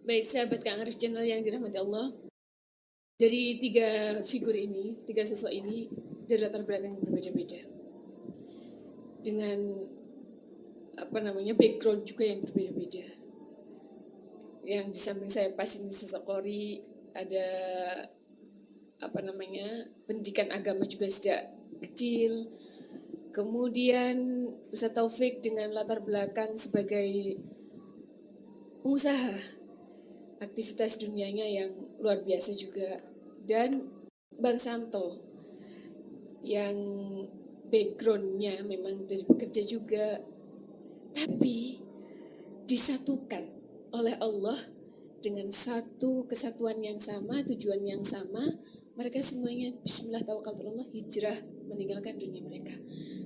Baik sahabat Kang Arif Channel yang dirahmati Allah, dari tiga figur ini, tiga sosok ini dari latar belakang yang berbeda-beda, dengan background juga yang berbeda-beda. Yang di samping saya pas ini sosok Kori, ada pendidikan agama juga sejak kecil. Kemudian Ustaz Taufik dengan latar belakang sebagai pengusaha, aktivitas dunianya yang luar biasa juga. Dan Bang Santo yang backgroundnya memang dari bekerja juga, tapi disatukan oleh Allah dengan satu kesatuan yang sama, tujuan yang sama. Mereka semuanya bismillah tawakkalullah hijrah meninggalkan dunia mereka.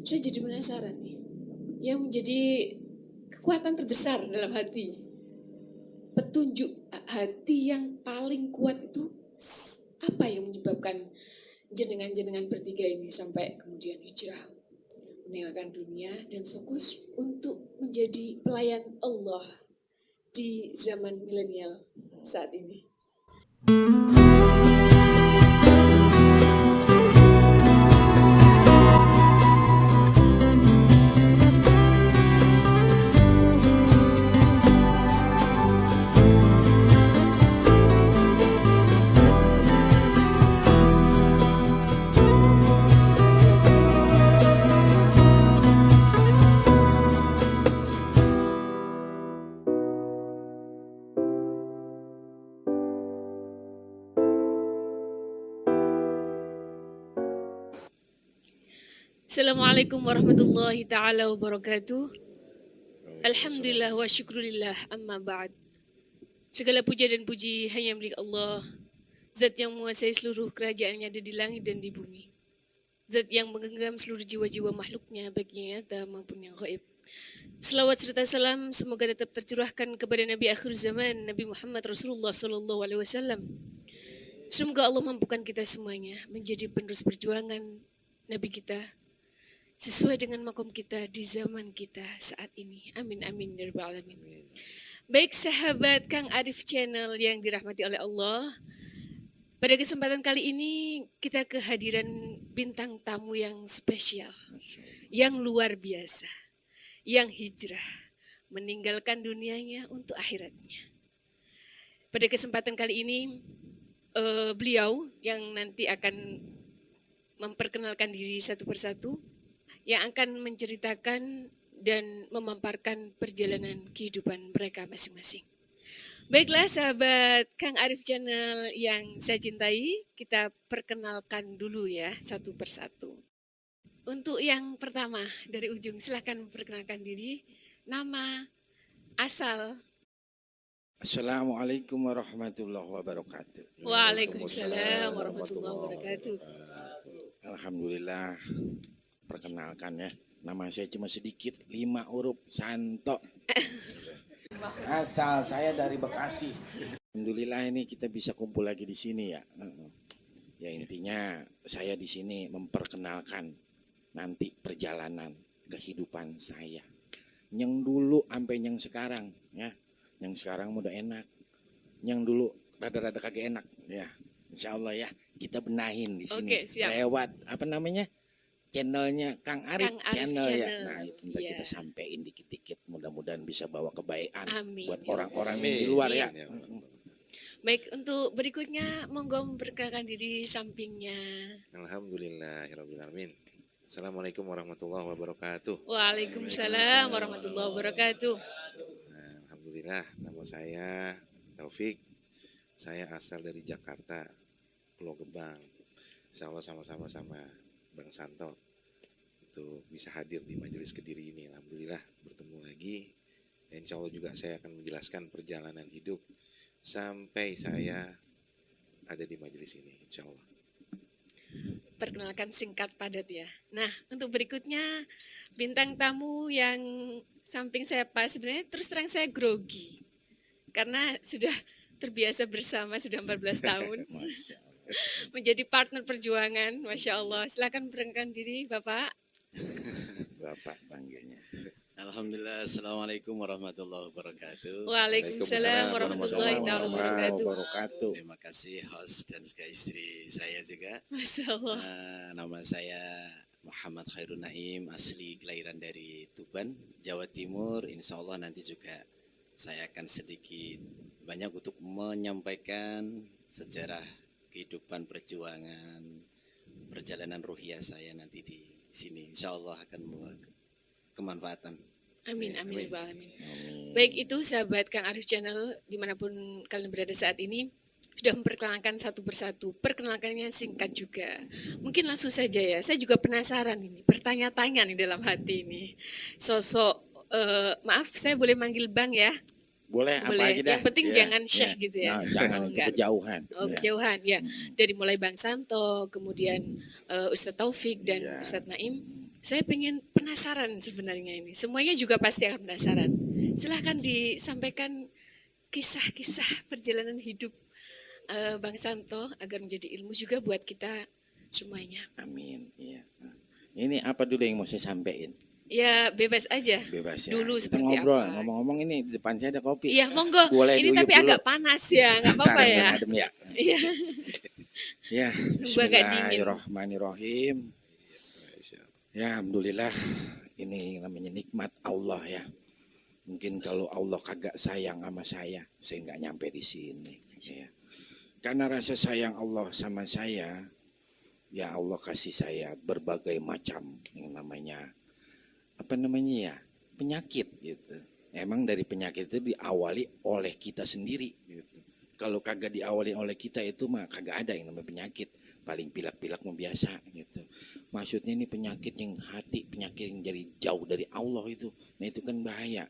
Saya jadi penasaran nih, yang menjadi kekuatan terbesar dalam hati, petunjuk hati yang paling kuat itu apa yang menyebabkan jenengan-jenengan bertiga ini sampai kemudian hijrah meninggalkan dunia dan fokus untuk menjadi pelayan Allah di zaman milenial saat ini? Assalamualaikum warahmatullahi ta'ala wabarakatuh. Alhamdulillah wa syukurillah amma ba'd. Segala puja dan puji hanya milik Allah, Zat yang menguasai seluruh kerajaan yang ada di langit dan di bumi. Zat yang menggenggam seluruh jiwa-jiwa makhluknya, baik yang nyata maupun yang gaib. Selawat serta salam semoga tetap tercurahkan kepada Nabi akhir zaman, Nabi Muhammad Rasulullah SAW. Semoga Allah mampukan kita semuanya menjadi penerus perjuangan Nabi kita, sesuai dengan makom kita di zaman kita saat ini. Amin amin ya rabbal alamin. Baik sahabat Kang Arif Channel yang dirahmati oleh Allah, pada kesempatan kali ini kita kehadiran bintang tamu yang spesial, yang luar biasa, yang hijrah meninggalkan dunianya untuk akhiratnya. Pada kesempatan kali ini beliau yang nanti akan memperkenalkan diri satu persatu, yang akan menceritakan dan memaparkan perjalanan kehidupan mereka masing-masing. Baiklah sahabat Kang Arif Channel yang saya cintai, kita perkenalkan dulu ya satu persatu. Untuk yang pertama dari ujung, silahkan memperkenalkan diri, nama, asal. Assalamualaikum warahmatullahi wabarakatuh. Waalaikumsalam warahmatullahi wabarakatuh. Alhamdulillah. Perkenalkan ya, nama saya cuma sedikit, 5 huruf, Santo. Asal saya dari Bekasi. Alhamdulillah ini kita bisa kumpul lagi di sini ya. Ya intinya saya di sini memperkenalkan nanti perjalanan kehidupan saya. Yang dulu sampai yang sekarang ya. Yang sekarang udah enak. Yang dulu rada-rada kagak enak ya. Insya Allah ya kita benahin di sini. Oke, siap. Lewat channelnya Kang Arif, channel ya. Nah itu kita sampein dikit-dikit, mudah-mudahan bisa bawa kebaikan buat orang-orang di luar ya. Baik, untuk berikutnya monggo memperkenalkan diri sampingnya. Alhamdulillahirabbil alamin. Assalamualaikum warahmatullahi wabarakatuh. Waalaikumsalam warahmatullahi wabarakatuh. Alhamdulillah, nama saya Taufik. Saya asal dari Jakarta, Pulau Gebang. Insyaallah sama-sama sama Bang Santo untuk bisa hadir di majelis Kediri ini. Alhamdulillah bertemu lagi. Dan insya Allah juga saya akan menjelaskan perjalanan hidup sampai saya ada di majelis ini, insya Allah. Perkenalkan singkat padat ya. Nah, untuk berikutnya bintang tamu yang samping saya pas, sebenarnya terus terang saya grogi karena sudah terbiasa bersama sudah 14 tahun. Menjadi partner perjuangan, Masya Allah. Silakan perkenalkan diri Bapak. Bapak panggilnya. Alhamdulillah, Assalamualaikum warahmatullahi wabarakatuh. Waalaikumsalam warahmatullahi taala wabarakatuh. wabarakatuh. Terima kasih host dan juga istri saya juga. Masya Allah. Nama saya Muhammad Khairul Naim, asli kelahiran dari Tuban, Jawa Timur. Insya Allah nanti juga saya akan sedikit banyak untuk menyampaikan sejarah kehidupan perjuangan perjalanan ruhiyah saya nanti di sini. Insya Allah akan membawa kemanfaatan. Amin, amin, Amin. ya Rabbal alamin. Baik, itu sahabat Kang Arif Channel dimanapun kalian berada saat ini sudah memperkenalkan satu persatu. Perkenalkannya singkat juga. Mungkin langsung saja ya. Saya juga penasaran ini, bertanya-tanya nih dalam hati ini. Sosok, maaf saya boleh manggil Bang ya? Boleh apa Boleh. aja dah. Yang penting Ya, jangan Syekh ya. gitu ya. Nah, jangan Oh, itu enggak. kejauhan. Oh, Ya. kejauhan ya. Dari mulai Bang Santo, kemudian Ustadz Taufik dan Iya. Ustadz Naim. Saya pengen penasaran sebenarnya ini. Semuanya juga pasti akan penasaran. Silahkan disampaikan kisah-kisah perjalanan hidup Bang Santo agar menjadi ilmu juga buat kita semuanya. Amin. Iya. Nah, ini apa dulu yang mau saya sampaikan? Ya bebas aja. Bebas ya. Dulu Kita seperti ngobrol. apa? Ngomong-ngomong ini di depan saya ada kopi. Iya, monggo. Boleh Ini diuyup tapi dulu. agak panas ya, nggak apa-apa Ntar ya. adem ya. Iya. Ya, Nunggu agak dingin. Bismillahirrahmanirrahim. Ya, alhamdulillah. Ini namanya nikmat Allah ya. Mungkin kalau Allah kagak sayang sama saya nggak nyampe di sini. Ya. Karena rasa sayang Allah sama saya, ya Allah kasih saya berbagai macam yang namanya apa namanya ya penyakit gitu. Emang dari penyakit itu diawali oleh kita sendiri. Gitu. Kalau kagak diawali oleh kita itu mah kagak ada yang namanya penyakit. Paling pilak-pilak mau biasa gitu. Maksudnya ini penyakit yang hati, penyakit yang jadi jauh dari Allah itu. Nah itu kan bahaya.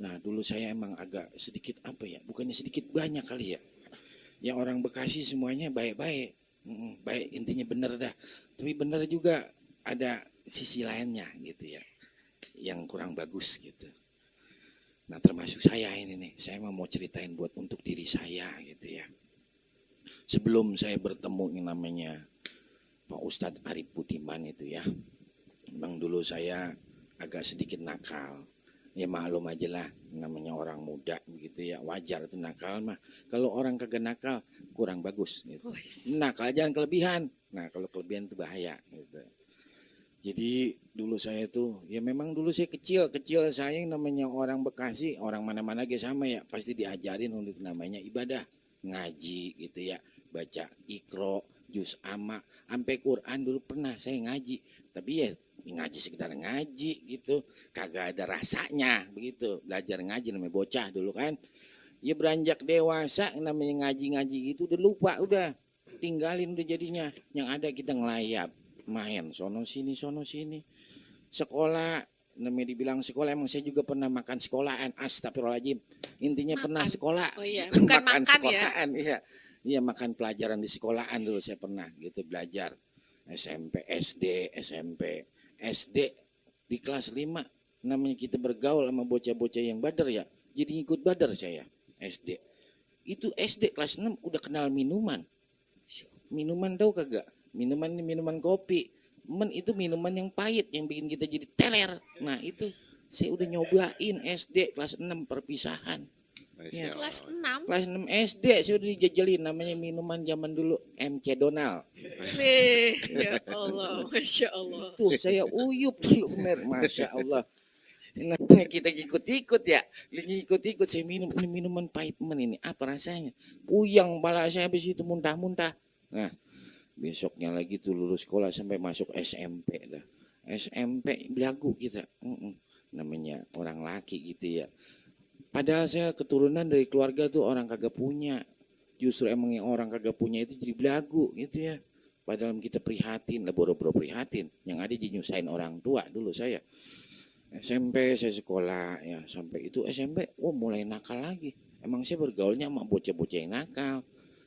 Nah dulu saya emang agak sedikit apa ya, bukannya sedikit banyak kali ya. Yang orang Bekasi semuanya baik-baik. Baik intinya bener dah. Tapi bener juga ada sisi lainnya gitu ya. Yang kurang bagus gitu. Nah termasuk saya ini nih. Saya mau ceritain buat untuk diri saya gitu ya. Sebelum saya bertemu yang namanya Pak Ustadz Arif Budiman itu ya. Memang dulu saya agak sedikit nakal. Ya maklum aja lah namanya orang muda begitu ya. Wajar itu nakal mah. Kalau orang kagak nakal kurang bagus gitu. Nakal jangan kelebihan. Nah kalau kelebihan itu bahaya gitu. Jadi dulu saya tuh ya memang dulu saya kecil saya yang namanya orang Bekasi, orang mana-mana aja sama ya, pasti diajarin untuk namanya ibadah, ngaji gitu ya, baca Iqra, juz amma, sampai Quran dulu pernah saya ngaji. Tapi ya ngaji sekedar ngaji gitu, kagak ada rasanya begitu. Belajar ngaji namanya bocah dulu kan. Ya beranjak dewasa namanya ngaji-ngaji gitu udah lupa udah. Tinggalin udah jadinya. Yang ada kita ngelayap, main sono sini sekolah namanya dibilang sekolah, emang saya juga pernah makan sekolahan, astagfirullahaladzim, intinya Makan. pernah sekolah. Oh iya, bukan makan ya. sekolahan iya makan pelajaran di sekolahan dulu saya pernah gitu belajar SMP SD di kelas 5 namanya kita bergaul sama bocah-bocah yang badar ya, jadi ikut badar saya SD itu. SD kelas 6 udah kenal minuman tahu kagak? Minuman kopi. Itu minuman yang pahit yang bikin kita jadi teler. Nah itu saya udah nyobain SD kelas 6 perpisahan. Ya. Kelas 6. Kelas 6 SD saya udah dijajalin namanya minuman zaman dulu MC Donald. Ya Allah, Masya Allah. Tuh saya uyup dulu Masya Allah. Nah, kita ikut-ikut ya. Ikut-ikut saya minum ini minuman pahit ini. Apa rasanya? Puyang pala saya habis itu muntah-muntah. Nah, besoknya lagi tuh lulus sekolah sampai masuk SMP dah. SMP belagu kita. Namanya orang laki gitu ya. Padahal saya keturunan dari keluarga tuh orang kagak punya. Justru emang yang orang kagak punya itu jadi belagu gitu ya. Padahal kita prihatin lah, boro-boro prihatin. Yang ada jadi nyusahin orang tua dulu saya. SMP saya sekolah ya, sampai itu SMP mulai nakal lagi. Emang saya bergaulnya sama bocah-bocah yang nakal.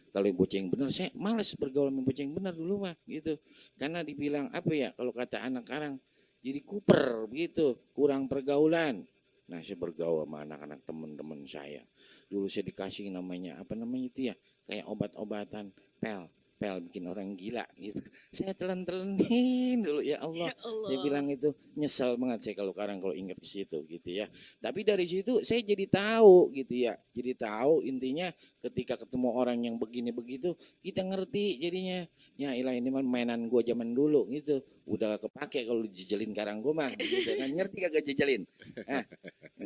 Kalau bocah yang benar saya malas bergaul sama bocah yang benar dulu mah gitu. Karena dibilang apa ya, kalau kata anak sekarang jadi kuper begitu, kurang pergaulan. Nah, saya bergaul sama anak-anak teman-teman saya. Dulu saya dikasih namanya apa namanya itu ya, kayak obat-obatan pel. pel bikin orang gila gitu. Saya telan-telanin dulu ya Allah. Ya Allah. Saya bilang itu nyesel banget saya kalau sekarang kalau ingat ke situ gitu ya. Tapi dari situ saya jadi tahu gitu ya. Jadi tahu intinya ketika ketemu orang yang begini begitu kita ngerti jadinya. Ya ilah ini mah mainan gua zaman dulu gitu. Udah kepake kalau dijejelin karang gua mah gitu kan. Ngerti kagak jejelin? Nah,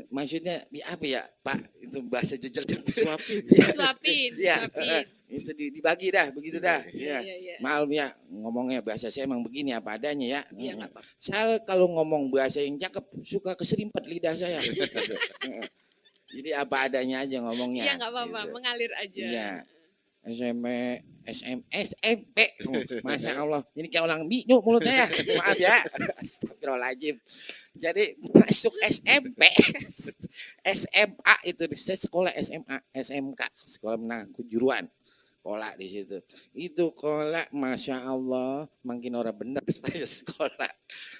maksudnya di apa ya Pak? Itu bahasa jejelin. Suapin. Suapin, Ya, suapin. itu dibagi dah begitu dah. Ya. Iya. Maaf ya ngomongnya bahasa saya emang begini apa adanya ya. Iya nggak apa-apa. Saya kalau ngomong bahasa yang cakep suka keserimpet lidah saya. Jadi apa adanya aja ngomongnya. Iya nggak apa-apa, gitu. mengalir aja. Iya. SMP. Masya Allah. Ini kayak orang bingung mulutnya ya. Maaf ya. Astagfirullahaladzim. Jadi masuk SMP. SMA itu. Saya sekolah SMA. SMK. Sekolah menengah kejuruan. Sekolah di situ. Itu sekolah Masya Allah. Makin orang benar saya sekolah.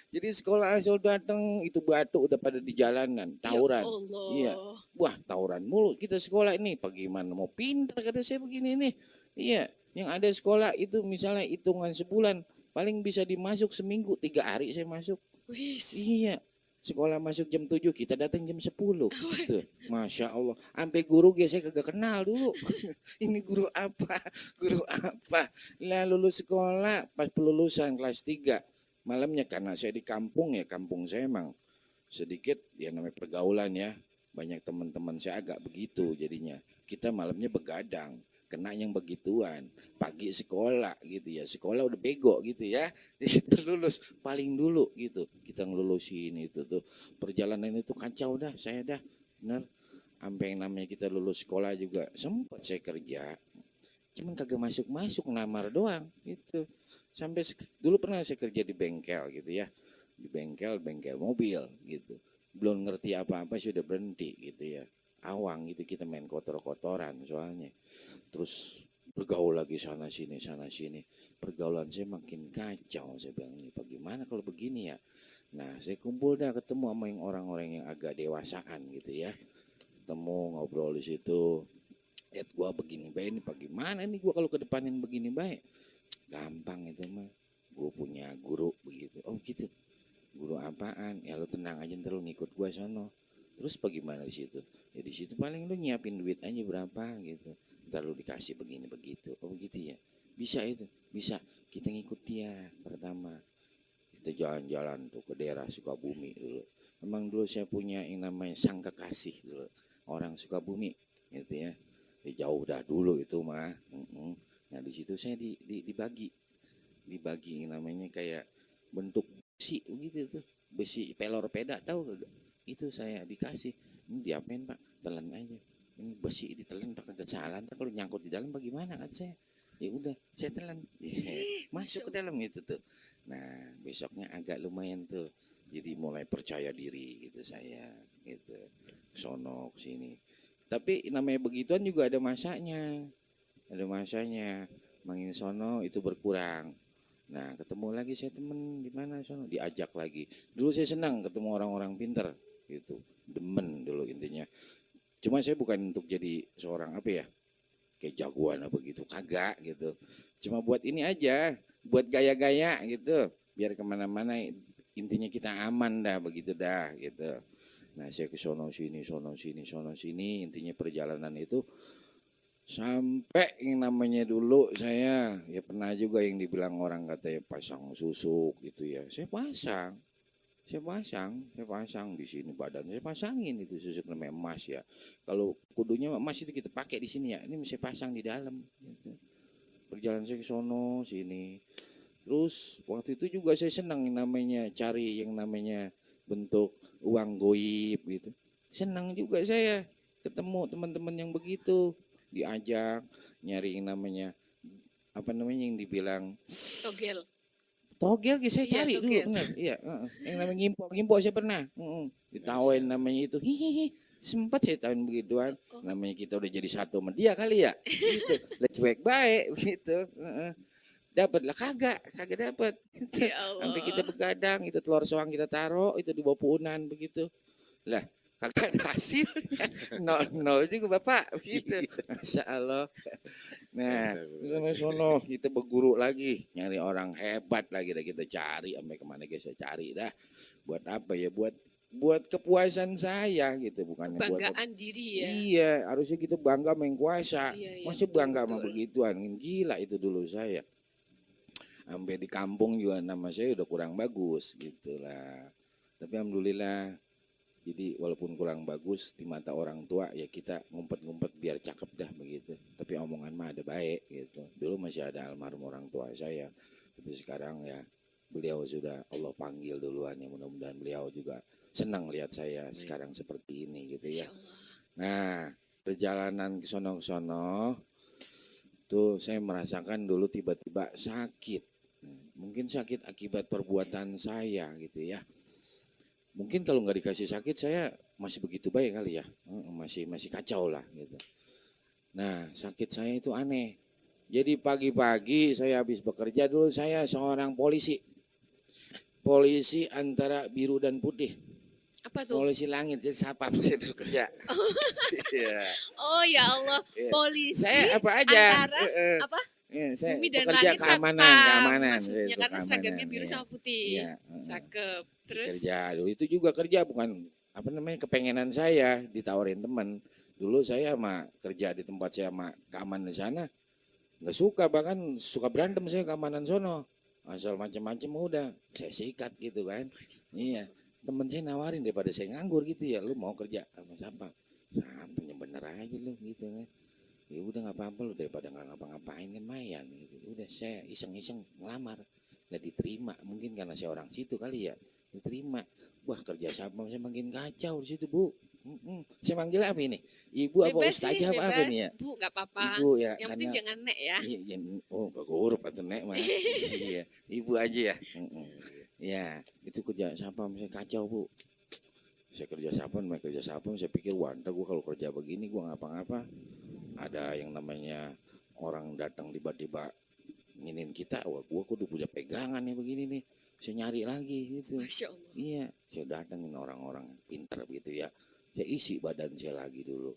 Jadi sekolah asal datang itu batu udah pada di jalanan. Tawuran. Ya Allah. Iya. Wah tawuran mulu kita sekolah ini. Bagaimana mau pinter kata saya begini nih. Iya. Yang ada sekolah itu misalnya hitungan sebulan. Paling bisa dimasuk seminggu 3 hari saya masuk. Wis. Iya. Sekolah masuk jam 7 kita datang jam 10. Tuh, Masya Allah. Sampai guru saya kagak kenal dulu. Ini guru apa? Guru apa? Lah lulus sekolah pas pelulusan kelas 3. Malamnya karena saya di kampung ya. Kampung saya emang sedikit ya namanya pergaulan ya. Banyak teman-teman saya agak begitu jadinya. Kita malamnya begadang. Kena yang begituan, pagi sekolah gitu ya, sekolah udah bego gitu ya, kita lulus paling dulu gitu, kita ngelulusin itu tuh, perjalanan itu kacau dah, saya dah, bener, sampai yang namanya kita lulus sekolah juga, sempat saya kerja, cuman kagak masuk namar doang gitu, sampai dulu pernah saya kerja di bengkel gitu ya, di bengkel mobil gitu, belum ngerti apa-apa sudah berhenti gitu ya, awang gitu kita main kotor-kotoran soalnya. Terus bergaul lagi sana sini pergaulan saya makin kacau. Saya bilang ini bagaimana kalau begini ya. Nah saya kumpul dah ketemu sama yang orang-orang yang agak dewasaan gitu ya, ketemu ngobrol di situ. Lihat gua begini baik ini bagaimana nih gua kalau kedepanin begini baik. Gampang itu mah, gua punya guru begitu. Oh gitu, guru apaan? Ya lu tenang aja ntar lu ngikut gua sono. Terus bagaimana di situ? Ya di situ paling lu nyiapin duit aja berapa gitu. Ntar lu dikasih begini begitu. Oh begitu ya. Bisa itu. Bisa. Kita ngikut dia pertama. Kita jalan-jalan tuh ke daerah Sukabumi dulu. Memang dulu saya punya yang namanya sang kekasih dulu. Orang Sukabumi gitu ya. Jauh dah dulu itu mah. Nah di situ saya dibagi. Dibagi yang namanya kayak bentuk besi begitu tuh. Besi pelor peda tahu kagak? Itu saya dikasih. Ini diapain Pak? Telan aja. Ini besi ditelan pakai kesalahan, kalau nyangkut di dalam bagaimana kan saya, ya udah saya telan, masuk ke dalam gitu tuh. Nah besoknya agak lumayan tuh, jadi mulai percaya diri gitu saya, gitu, sono sini. Tapi namanya begituan juga ada masanya, mangin sono itu berkurang. Nah ketemu lagi saya temen di mana sono, diajak lagi. Dulu saya senang ketemu orang-orang pinter, gitu, demen dulu intinya. Cuma saya bukan untuk jadi seorang apa ya, kayak jagoan apa gitu, kagak gitu. Cuma buat ini aja, buat gaya-gaya gitu, biar kemana-mana intinya kita aman dah begitu dah gitu. Nah saya ke sono sini, intinya perjalanan itu sampai yang namanya dulu saya ya pernah juga yang dibilang orang katanya pasang susuk gitu ya, saya pasang di sini badan saya pasangin itu susuk namanya emas ya. Kalau kudunya emas itu kita pakai di sini ya. Ini mesti pasang di dalam. Gitu. Perjalanan saya ke sono sini. Terus waktu itu juga saya senang namanya cari yang namanya bentuk uang goib gitu. Senang juga saya ketemu teman-teman yang begitu, diajak nyari yang namanya apa namanya yang dibilang togel saya cari dulu benar. Iya, yang namanya ngimpo saya pernah. Ditawain namanya itu. Hihihi. Sempat saya tahuin begituan. Namanya kita udah jadi satu sama dia kali ya. Gitu. Lah cuek baik gitu. Dapat lah kagak dapat. Gitu. Sampai kita begadang, itu telur soang kita taruh itu di bawah punan begitu. Lah kagak ada hasilnya. Nol juga Bapak gitu. Masya Allah. Nah, sampai sono kita berguru lagi, nyari orang hebat lagi dah kita cari sampai kemana guys saya cari dah. Buat apa ya? Buat kepuasan saya gitu, bukannya buat Kebanggaan diri ya. iya, harusnya kita bangga main kuasa. Iya, Masih betul, bangga sama betul. begituan. Gila itu dulu saya. Sampai di kampung juga nama saya udah kurang bagus gitulah. Tapi alhamdulillah, jadi walaupun kurang bagus di mata orang tua ya kita ngumpet-ngumpet biar cakep dah begitu. Tapi omongan mah ada baik gitu. Dulu masih ada almarhum orang tua saya. Tapi sekarang ya beliau sudah Allah panggil duluan ya, mudah-mudahan beliau juga senang lihat saya sekarang seperti ini gitu ya. Masya Allah. Nah, perjalanan ke sono tuh saya merasakan dulu tiba-tiba sakit. Mungkin sakit akibat perbuatan saya gitu ya. Mungkin kalau nggak dikasih sakit saya masih begitu baik kali ya. Masih kacau lah gitu. Nah, sakit saya itu aneh. Jadi pagi-pagi saya habis bekerja dulu, saya seorang polisi. Polisi antara biru dan putih. Apa tuh? Polisi langit, jadi satpam saya dulu kerja. Iya. Oh ya Allah, Iya. polisi Saya apa aja? antara apa? Iya, saya Bumi dan pekerja langit keamanan, satpam saya maksudnya itu karena seragamnya keamanan, biru iya. sama putih. Iya, Cakep. Terus kerja dulu itu juga kerja bukan apa namanya kepengenan saya ditawarin teman. Dulu saya sama kerja di tempat saya sama keamanan di sana nggak suka, bahkan suka berantem saya keamanan sono. Asal macam-macam udah saya sikat gitu kan. Iya, temen saya nawarin daripada saya nganggur gitu ya, lu mau kerja sama siapa? Sampainya bener aja lu gitu kan. Ya udah nggak apa-apa lu, daripada nggak ngapa-ngapain kan mayan gitu. Udah saya iseng-iseng ngelamar, nggak diterima, mungkin karena saya orang situ kali ya, diterima. Wah, kerja sama saya makin kacau di situ Bu. Saya manggil apa ini? Ibu apa bebas sih, ustazah apa bebas. nih ya? Bu, nggak apa-apa. Ibu ya, Yang penting jangan nek ya. iya, oh gak huruf atau nek mah. Iya, ibu aja ya. Ya, itu kerja sapam saya kacau Bu. Saya kerja sapam, saya pikir wah ntar gue kalau kerja begini gue ngapa-ngapa. Ada yang namanya orang datang tiba-tiba nginin kita, wah gue kudu punya pegangan nih begini nih. Saya nyari lagi gitu. Masya Allah. Iya, saya datengin orang-orang pintar gitu ya. Saya isi badan saya lagi dulu.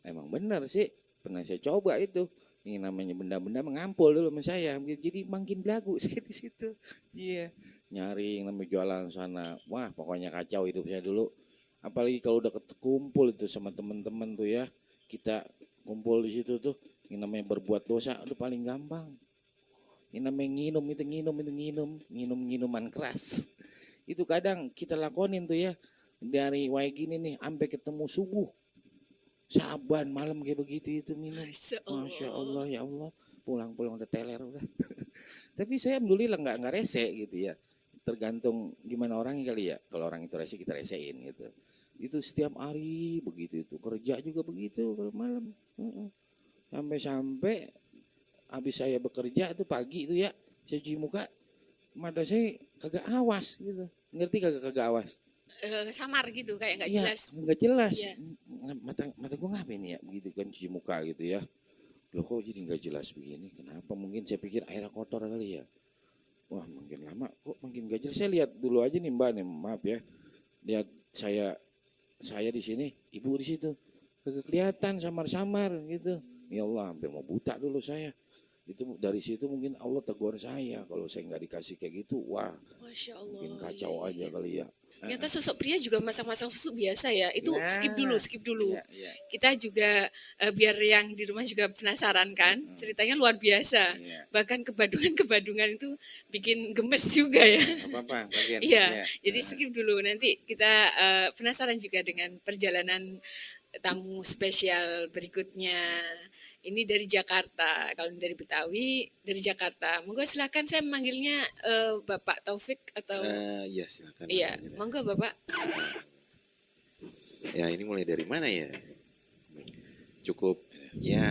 Emang benar sih, pernah saya coba itu. Ini namanya benda-benda mengampul dulu sama saya. Jadi makin belagu saya di situ. Iya, nyari yang namanya jualan sana. Wah, pokoknya kacau hidup saya dulu. Apalagi kalau udah kumpul itu sama teman-teman tuh ya. Kita kumpul di situ tuh. Yang namanya berbuat dosa itu paling gampang. Ini namanya nginum minuman keras. Itu kadang kita lakonin tuh ya, dari wae gini nih sampai ketemu subuh. Saban malam kayak begitu itu minum. Masya Allah ya Allah, pulang-pulang udah teler udah. Tapi saya alhamdulillah nggak rese gitu ya. Tergantung gimana orangnya kali ya. Kalau orang itu rese kita resein gitu. Itu setiap hari begitu itu, kerja juga begitu kalau malam. Sampai habis saya bekerja itu pagi itu ya, saya cuci muka, mata saya kagak awas gitu. Ngerti kagak awas? Samar gitu kayak nggak Ya, jelas. nggak jelas. Iya. Mata gue ngapain ya begitu kan cuci muka gitu ya. Loh kok jadi nggak jelas begini? Kenapa? Mungkin saya pikir airnya kotor kali ya. Wah makin lama kok makin gak jelas. Saya lihat dulu aja nih Mbak nih, maaf ya. Lihat saya di sini, ibu di situ. Kagak kelihatan samar-samar gitu. Ya Allah, hampir mau buta dulu saya. Itu dari situ mungkin Allah tegur saya kalau saya nggak dikasih kayak gitu, wah Masya Allah. mungkin kacau Iya, aja iya. kali ya. Ternyata sosok pria juga masang-masang susu biasa ya. Itu Nah, skip dulu. Iya. Kita juga biar yang di rumah juga penasaran kan. Ceritanya luar biasa. Iya. Bahkan kebadungan itu bikin gemes juga ya. Apa-apa bagian. Iya, jadi skip dulu. Nanti kita penasaran juga dengan perjalanan tamu spesial berikutnya. Ini dari Jakarta. Kalau dari Betawi, dari Jakarta. Monggo silakan, saya memanggilnya Bapak Taufik atau Iya silakan. iya, monggo Bapak. Ya ini mulai dari mana ya? Cukup ya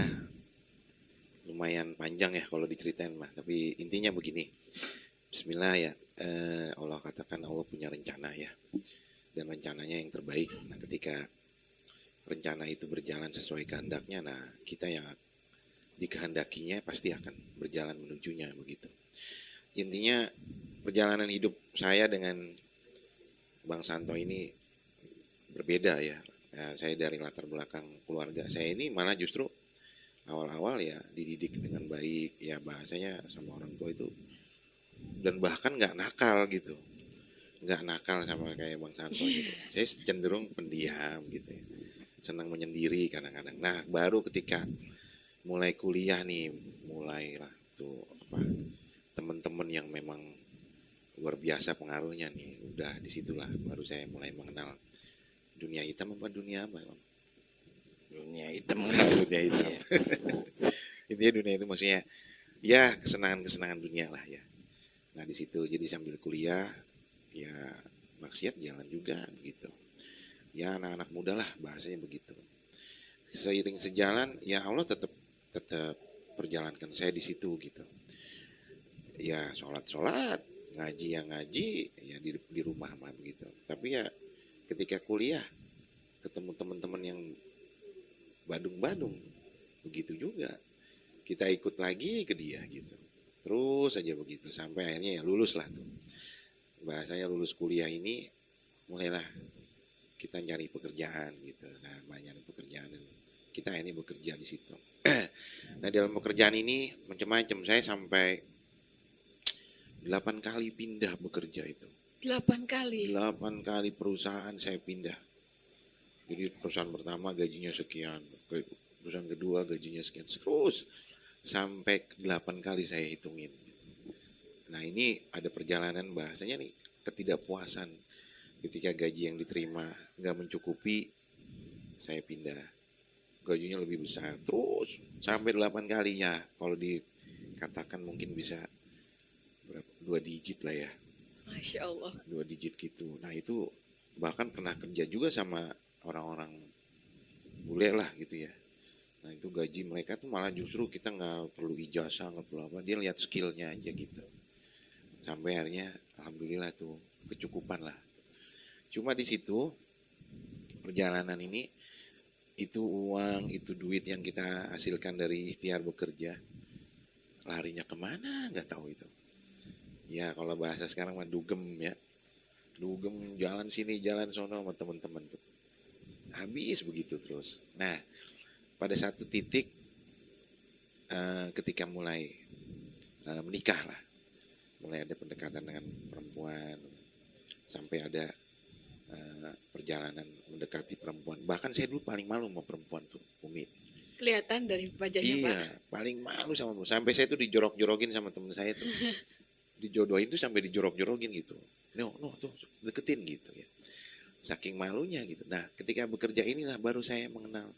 lumayan panjang ya kalau diceritain mah. Tapi intinya begini. Bismillah ya. Allah katakan Allah punya rencana ya. Dan rencananya yang terbaik. Nah ketika rencana itu berjalan sesuai kehendaknya, nah kita yang dikehendakinya pasti akan berjalan menujunya begitu. Intinya perjalanan hidup saya dengan Bang Santo ini berbeda ya. Nah, saya dari latar belakang keluarga saya ini malah justru awal-awal ya dididik dengan baik, ya bahasanya sama orang tua itu, dan bahkan nggak nakal gitu, nggak nakal sama kayak Bang Santo gitu. Saya cenderung pendiam gitu ya, senang menyendiri kadang-kadang. Nah baru ketika mulai kuliah nih, mulailah tuh apa, teman-teman yang memang luar biasa pengaruhnya nih, udah disitulah baru saya mulai mengenal dunia hitam apa dunia apa Bang? Dunia hitam. Dunia hitam. Intinya dunia itu maksudnya ya kesenangan-kesenangan dunia lah ya. Nah di situ jadi sambil kuliah ya maksiat jalan juga begitu. Ya anak-anak muda lah bahasanya begitu. Seiring sejalan ya Allah tetap perjalankan saya di situ gitu. Ya sholat, ngaji yang ngaji ya di rumah mah begitu. Tapi ya ketika kuliah ketemu teman-teman yang Badung-Badung begitu juga, kita ikut lagi ke dia gitu, terus aja begitu sampai akhirnya ya lulus lah tuh, bahasanya lulus kuliah ini mulailah kita nyari pekerjaan gitu. Nah banyak pekerjaan dan kita akhirnya bekerja di situ. Nah dalam pekerjaan ini macam-macam, saya sampai 8 kali pindah bekerja itu. 8 kali. 8 kali perusahaan saya pindah. Jadi perusahaan pertama gajinya sekian, perusahaan kedua gajinya sekian, terus sampai 8 kali saya hitungin. Nah ini ada perjalanan bahasanya nih, ketidakpuasan ketika gaji yang diterima nggak mencukupi, saya pindah, gajinya lebih besar, terus sampai 8 kali ya, kalau dikatakan mungkin bisa berapa, 2 digit lah ya. Masya Allah. 2 digit gitu. Nah itu bahkan pernah kerja juga sama orang-orang bule lah gitu ya. Nah itu gaji mereka tuh malah justru kita nggak perlu ijazah, nggak perlu apa, dia lihat skillnya aja gitu. Sampai akhirnya alhamdulillah tuh kecukupan lah. Cuma di situ perjalanan ini, itu uang, itu duit yang kita hasilkan dari ikhtiar bekerja, larinya kemana nggak tahu itu. Ya kalau bahasa sekarang mah dugem ya, dugem jalan sini jalan sono sama teman-teman tuh, habis begitu terus. Nah pada satu titik ketika mulai menikah lah, mulai ada pendekatan dengan perempuan, sampai ada perjalanan mendekati perempuan. Bahkan saya dulu paling malu sama perempuan tuh, Umi. Kelihatan dari wajahnya, Iya, Pak. paling malu sama perempuan. Sampai saya tuh dijorok-jorokin sama temen saya tuh. Dijodohin tuh sampai dijorok-jorokin gitu. No, tuh deketin gitu ya. Saking malunya gitu. Nah, ketika bekerja inilah baru saya mengenal.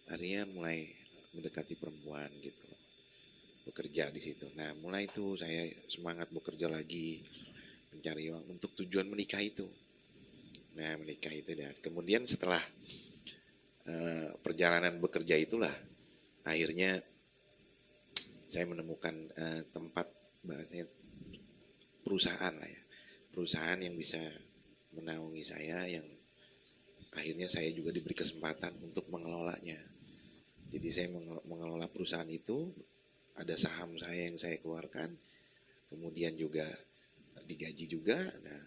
Akhirnya mulai mendekati perempuan gitu. Bekerja di situ. Nah, mulai tuh saya semangat bekerja lagi, mencari uang untuk tujuan menikah itu. Nah, menikah itu dan kemudian setelah perjalanan bekerja itulah akhirnya saya menemukan tempat, bahasanya perusahaan lah ya, perusahaan yang bisa menaungi saya, yang akhirnya saya juga diberi kesempatan untuk mengelolanya. Jadi saya mengelola perusahaan itu, ada saham saya yang saya keluarkan, kemudian juga digaji juga. Nah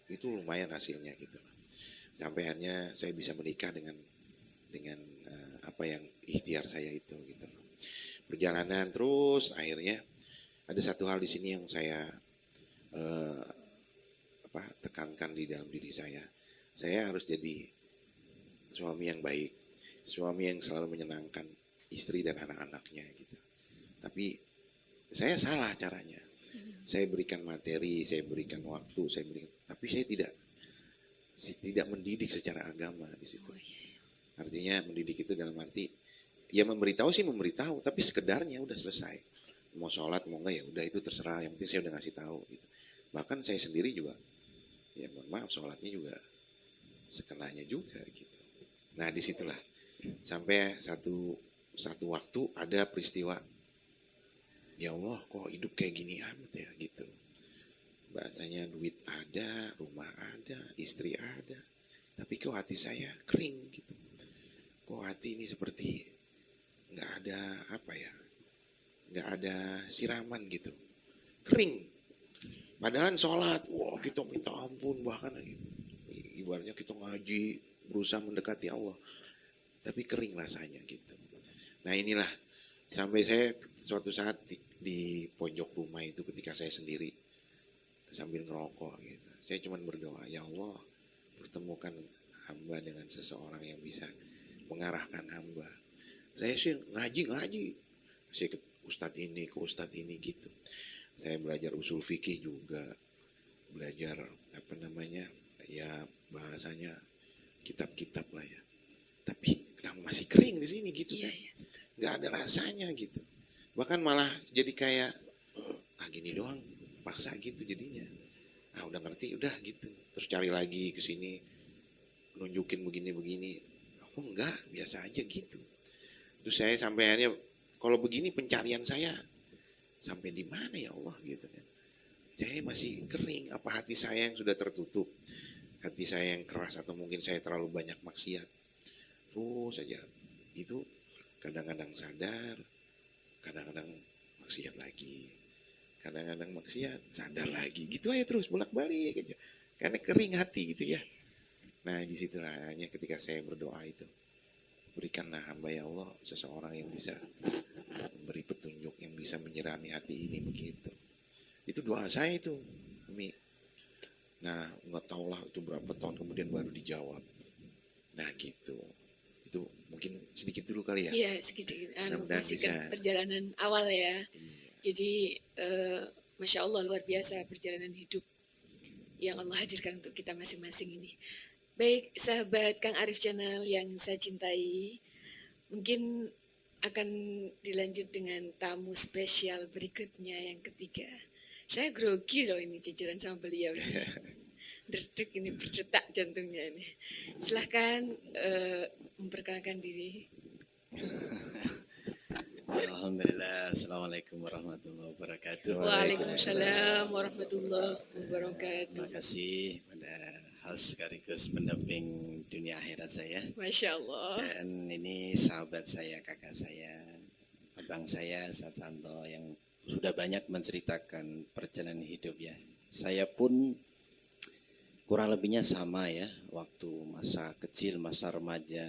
itu lumayan hasilnya gitu, sampai akhirnya saya bisa menikah dengan apa yang ikhtiar saya itu gitu. Perjalanan terus akhirnya ada satu hal di sini yang saya tekankan di dalam diri saya. Saya harus jadi suami yang baik, suami yang selalu menyenangkan istri dan anak-anaknya gitu. Tapi saya salah caranya. Saya berikan materi, saya berikan waktu, tapi saya tidak mendidik secara agama di situ. Artinya mendidik itu dalam arti ya memberitahu sih memberitahu, tapi sekedarnya udah selesai. Mau sholat mau enggak ya udah itu terserah, yang penting saya udah ngasih tahu gitu. Bahkan saya sendiri juga ya mohon maaf sholatnya juga sekenanya juga gitu. Nah disitulah sampai satu waktu ada peristiwa, ya Allah kok hidup kayak gini amat ya gitu. Bahasanya duit ada, rumah ada, istri ada, tapi kok hati saya kering gitu. Kok hati ini seperti nggak ada apa ya, nggak ada siraman gitu, kering. Padahal sholat, wah kita minta ampun, bahkan ibaratnya kita ngaji berusaha mendekati Allah, tapi kering rasanya gitu. Nah inilah sampai saya suatu saat di pojok rumah itu ketika saya sendiri sambil ngerokok gitu, saya cuma berdoa, ya Allah pertemukan hamba dengan seseorang yang bisa mengarahkan hamba. Saya sih ngaji, saya ke ustadz ini gitu. Saya belajar usul fikih juga, belajar apa namanya ya bahasanya kitab-kitab lah ya. Tapi kenapa masih kering di sini gitu kan? Nggak ada rasanya gitu. Bahkan malah jadi kayak gini doang, paksa gitu jadinya. Udah ngerti udah gitu. Terus cari lagi ke sini, nunjukin begini-begini. Aku enggak, biasa aja gitu. Terus saya sampai akhirnya kalau begini pencarian saya sampai di mana ya Allah gitu kan. Saya masih kering, apa hati saya yang sudah tertutup, hati saya yang keras, atau mungkin saya terlalu banyak maksiat. Terus saja itu kadang-kadang sadar, kadang-kadang maksiat lagi, kadang-kadang maksiat sadar lagi, gitu aja terus bolak-balik aja, karena kering hati gitu ya. Nah disitulah hanya ketika saya berdoa itu, berikanlah hamba ya Allah seseorang yang bisa memberi petunjuk, yang bisa menyirami hati ini begitu. Itu doa saya itu, Mi. Nah nggak tahu lah itu berapa tahun kemudian baru dijawab. Nah gitu. Itu mungkin sedikit dulu kali ya. Iya sedikit. Mudah-mudahan Masih bisa. perjalanan awal ya. Iya. Jadi Masya Allah luar biasa perjalanan hidup yang Allah hadirkan untuk kita masing-masing ini. Baik sahabat Kang Arif Channel yang saya cintai, mungkin akan dilanjut dengan tamu spesial berikutnya yang ketiga. Saya grogi loh ini jajaran sama beliau ini. Derdek ini berdetak jantungnya ini. Silahkan memperkenalkan diri. Alhamdulillah, Assalamualaikum warahmatullahi wabarakatuh. Waalaikumsalam warahmatullahi wabarakatuh. Terima kasih pada host sekaligus pendamping dunia akhirat saya. Masya Allah. Dan ini sahabat saya, kakak saya, abang saya, Ustaz Santo, yang sudah banyak menceritakan perjalanan hidup ya. Saya pun kurang lebihnya sama ya, waktu masa kecil, masa remaja,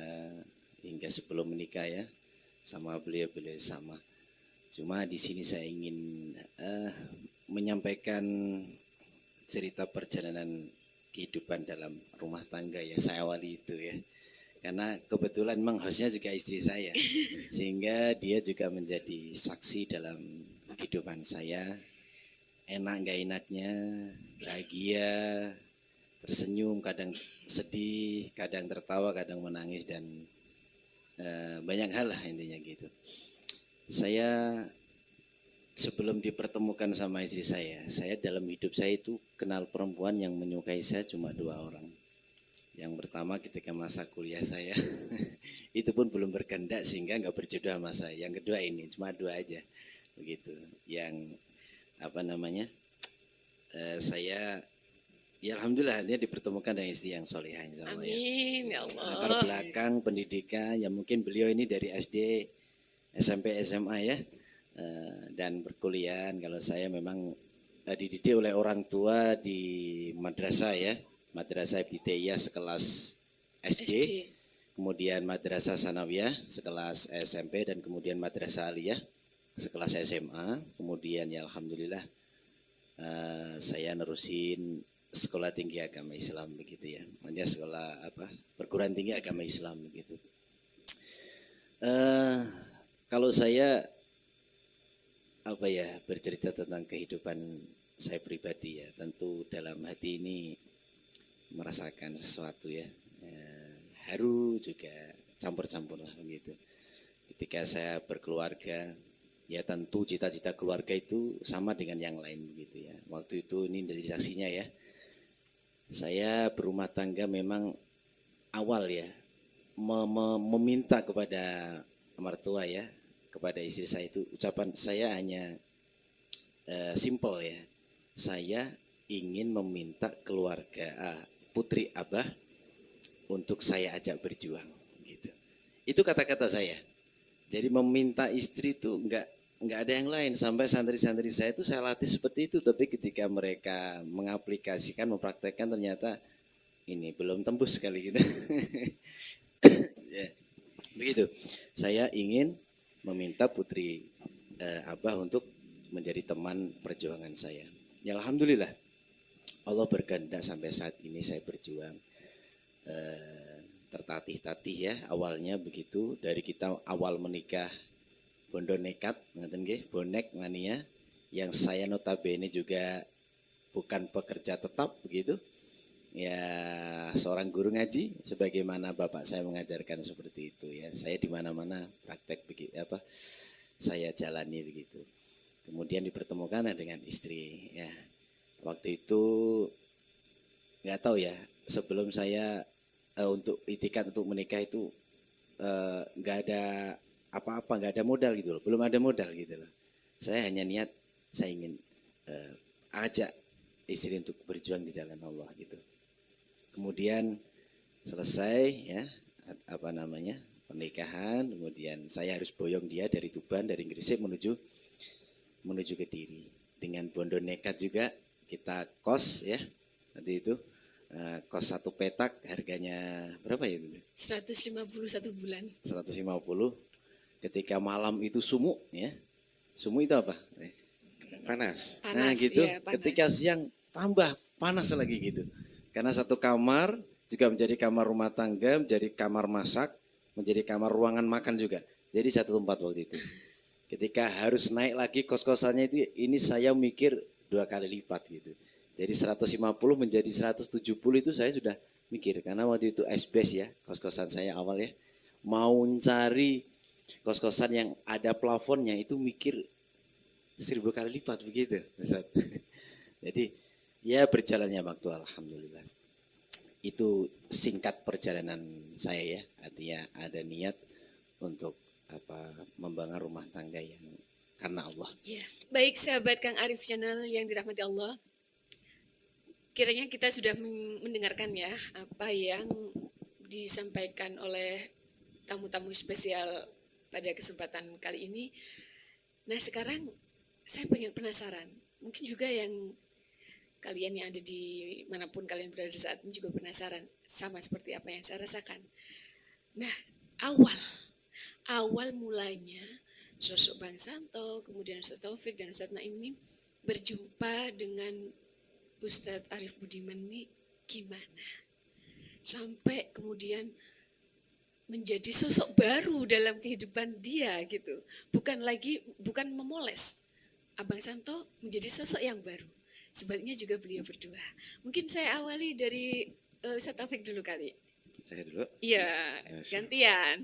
hingga sebelum menikah ya, sama beliau-beliau sama. Cuma di sini saya ingin menyampaikan cerita perjalanan kehidupan dalam rumah tangga ya, saya awali itu ya. Karena kebetulan memang hostnya juga istri saya, sehingga dia juga menjadi saksi dalam kehidupan saya. Enak gak enaknya, bahagia, tersenyum, kadang sedih, kadang tertawa, kadang menangis, dan banyak hal lah intinya gitu. Saya sebelum dipertemukan sama istri saya dalam hidup saya itu kenal perempuan yang menyukai saya cuma 2 orang. Yang pertama ketika masa kuliah saya, itu pun belum berkehendak sehingga nggak berjodoh sama saya. Yang kedua ini cuma 2 aja, begitu. Yang apa namanya, saya ya alhamdulillah dia dipertemukan dengan istri yang solehah insya Allah. Amin ya Allah. Latar belakang pendidikan ya mungkin beliau ini dari SD, SMP, SMA ya, dan perkuliahan. Kalau saya memang dididik oleh orang tua di madrasah ya, madrasah ibtidaiyah sekelas SD, kemudian madrasah sanawiyah sekelas SMP, dan kemudian madrasah aliyah sekelas SMA. Kemudian ya alhamdulillah saya nerusin sekolah tinggi agama Islam begitu ya. Hanya sekolah perguruan tinggi agama Islam begitu. Kalau saya bercerita tentang kehidupan saya pribadi ya, tentu dalam hati ini merasakan sesuatu ya, haru juga campur-campur lah begitu. Ketika saya berkeluarga, ya tentu cita-cita keluarga itu sama dengan yang lain begitu ya. Waktu itu ini dari saksinya ya, saya berumah tangga memang awal ya meminta kepada mertua ya, kepada istri saya itu ucapan saya hanya simple ya, saya ingin meminta keluarga putri Abah untuk saya ajak berjuang gitu. Itu kata-kata saya. Jadi meminta istri itu enggak ada yang lain. Sampai santri-santri saya itu saya latih seperti itu, tapi ketika mereka mengaplikasikan, mempraktekkan ternyata ini belum tembus kali gitu. Ya, begitu. Saya ingin meminta Putri Abah untuk menjadi teman perjuangan saya. Ya alhamdulillah, Allah berkehendak sampai saat ini saya berjuang tertatih-tatih ya. Awalnya begitu, dari kita awal menikah bondo nekat, ngaten nggih, bonek mania, yang saya notabene juga bukan pekerja tetap begitu. Ya seorang guru ngaji, sebagaimana bapak saya mengajarkan seperti itu ya. Saya di mana-mana praktek begitu apa, saya jalani begitu. Kemudian dipertemukan dengan istri ya. Waktu itu nggak tahu ya, sebelum saya untuk itikat untuk menikah itu nggak ada apa-apa, nggak ada modal gitu loh, belum ada modal gitu loh. Saya hanya niat saya ingin ajak istri untuk berjuang di jalan Allah gitu. Kemudian selesai ya apa namanya pernikahan, kemudian saya harus boyong dia dari Tuban, dari Gresik menuju Kediri. Dengan bondo nekat juga kita kos ya, nanti itu kos satu petak harganya berapa ya itu? 151 bulan. 150. Ketika malam itu sumuk ya, sumuk itu apa? Panas. Nah Panas, gitu, ya, panas. ketika siang tambah panas lagi gitu. Karena satu kamar juga menjadi kamar rumah tangga, menjadi kamar masak, menjadi kamar ruangan makan juga. Jadi satu tempat waktu itu. Ketika harus naik lagi kos-kosannya itu, ini saya mikir 2 kali lipat gitu. Jadi 150 menjadi 170 itu saya sudah mikir. Karena waktu itu SBS ya, kos-kosan saya awal ya. Mau cari kos-kosan yang ada plafonnya itu mikir 1000 kali lipat begitu. Jadi ya berjalannya waktu alhamdulillah. Itu singkat perjalanan saya ya, artinya ada niat untuk membangun rumah tangga yang karena Allah. Ya. Baik sahabat Kang Arif Channel yang dirahmati Allah, kiranya kita sudah mendengarkan ya apa yang disampaikan oleh tamu-tamu spesial pada kesempatan kali ini. Nah sekarang saya penasaran, mungkin juga yang kalian yang ada di manapun kalian berada saat ini juga penasaran sama seperti apa yang saya rasakan. Nah awal mulanya sosok Bang Santo, kemudian Ustadz Taufik dan Ustadz Naim ini berjumpa dengan Ustadz Arif Budiman ini gimana? Sampai kemudian menjadi sosok baru dalam kehidupan dia gitu. Bukan memoles. Abang Santo menjadi sosok yang baru. Sebaliknya juga beliau berdua. Mungkin saya awali dari Ustadz Taufik dulu kali. Saya dulu. Iya, Ya, gantian.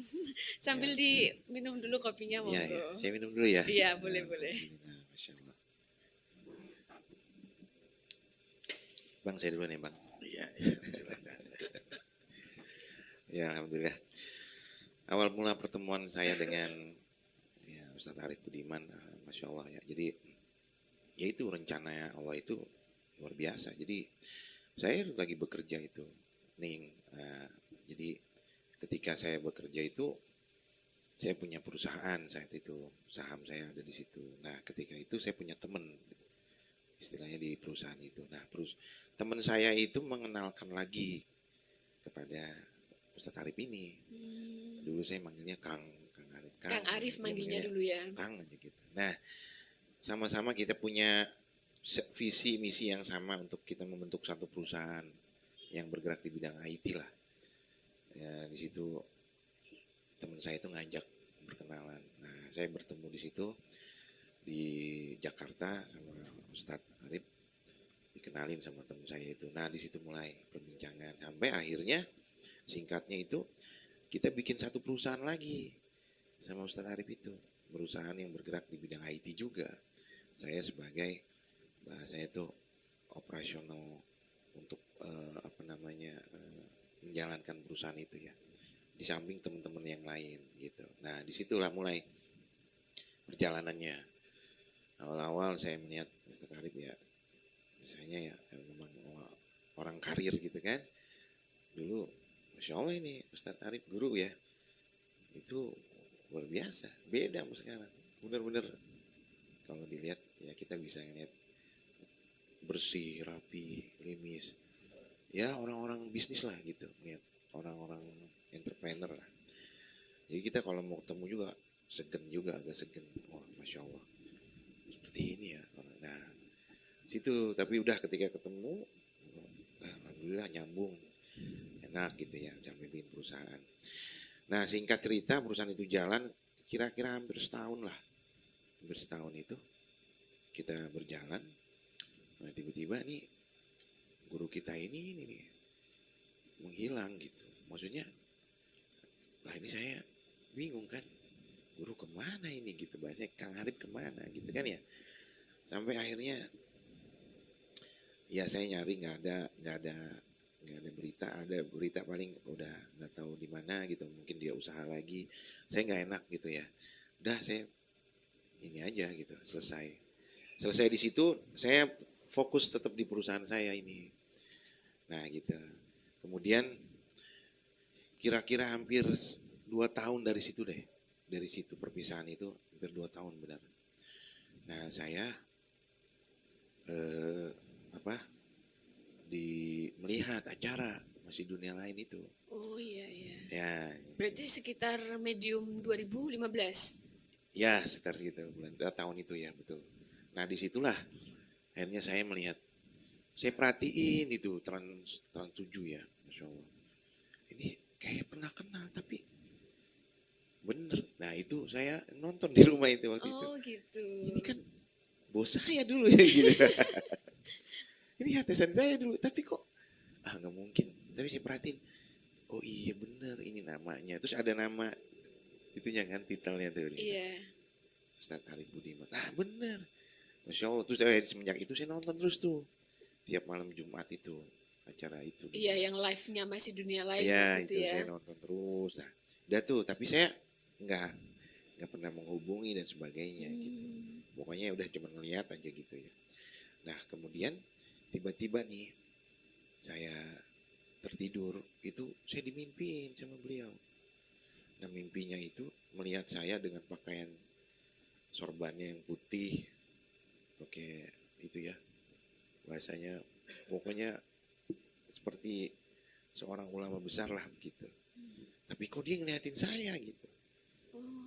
Sambil diminum dulu kopinya, monggo. Ya. Saya minum dulu ya. Iya, boleh. Alhamdulillah, Masya Allah. Bang, saya dulu nih Bang. Iya. Ya, alhamdulillah. Awal mula pertemuan saya dengan ya, Ustadz Arif Budiman, Masya Allah ya. Jadi, ya itu rencana Allah itu luar biasa. Jadi, saya lagi bekerja itu, Ning. Jadi, ketika saya bekerja itu, saya punya perusahaan saat itu, saham saya ada di situ. Nah, ketika itu saya punya teman, istilahnya di perusahaan itu. Nah, teman saya itu mengenalkan lagi kepada Ustadz Arif ini. Dulu saya manggilnya Kang Arif. Kang Arif manggilnya dulu ya. Kang aja gitu. Nah, sama-sama kita punya visi misi yang sama untuk kita membentuk satu perusahaan yang bergerak di bidang IT lah. Ya, di situ teman saya itu ngajak berkenalan. Nah, saya bertemu di situ di Jakarta sama Ustadz Arif, dikenalin sama teman saya itu. Nah, di situ mulai perbincangan sampai akhirnya singkatnya itu kita bikin satu perusahaan lagi sama Ustadz Arif itu, perusahaan yang bergerak di bidang IT juga. Saya sebagai bahasanya itu operasional untuk menjalankan perusahaan itu ya, di samping teman-teman yang lain gitu. Nah, disitulah mulai perjalanannya. Awal-awal saya melihat Ustadz Arif ya, misalnya ya memang orang karir gitu kan. Dulu Masya Allah ini Ustadz Arif guru ya, itu luar biasa, beda sama sekarang. Bener-bener kalau dilihat ya kita bisa ngeliat bersih, rapi, limis. ya orang-orang bisnis lah gitu, lihat orang-orang entrepreneur lah. Jadi kita kalau mau ketemu juga segen juga, agak segen. Wah, masya Allah, seperti ini ya. Nah, situ tapi udah ketika ketemu, alhamdulillah nyambung, enak gitu ya, sampai bikin perusahaan. Nah, singkat cerita perusahaan itu jalan kira-kira hampir setahun lah, hampir setahun itu kita berjalan. Nah, tiba-tiba nih guru kita ini nih menghilang gitu. Maksudnya, lah ini saya bingung kan, guru kemana ini gitu, bahasanya Kang Arif kemana gitu kan ya. Sampai akhirnya ya saya nyari nggak ada berita, ada berita paling udah nggak tahu di mana gitu, mungkin dia usaha lagi. Saya nggak enak gitu ya. Udah saya ini aja gitu, selesai di situ. Saya fokus tetap di perusahaan saya ini. Nah gitu. Kemudian kira-kira hampir 2 tahun dari situ deh. Dari situ perpisahan itu hampir 2 tahun benar. Nah saya melihat acara masih dunia lain itu. Oh iya iya. Ya, Berarti sekitar medium 2015. ya sekitar gitu tahun itu ya betul. Nah disitulah akhirnya saya melihat, saya perhatiin itu trans 7 ya, masya Allah. Ini kayak pernah kenal tapi bener. Nah itu saya nonton di rumah itu waktu itu. Oh gitu. Ini kan bos saya dulu ya gitu. Ini atasan saya dulu, tapi kok nggak mungkin. Tapi saya perhatiin, oh iya bener ini namanya. Terus ada nama itunya kan, titelnya tuh. Iya. Ustadz Arif Budiman. Nah bener, masya Allah. Terus saya semenjak itu saya nonton terus tuh tiap malam Jumat itu acara itu. Iya, yang live-nya masih dunia lain Iya gitu itu ya. saya nonton terus. Nah udah tuh, tapi saya nggak pernah menghubungi dan sebagainya gitu. Pokoknya udah cuma ngeliat aja gitu ya. Nah kemudian tiba-tiba nih saya tertidur, itu saya dimimpiin sama beliau. Nah mimpinya itu melihat saya dengan pakaian sorbannya yang putih, oke itu ya bahasanya, pokoknya seperti seorang ulama besar lah gitu. Tapi kok dia ngeliatin saya gitu.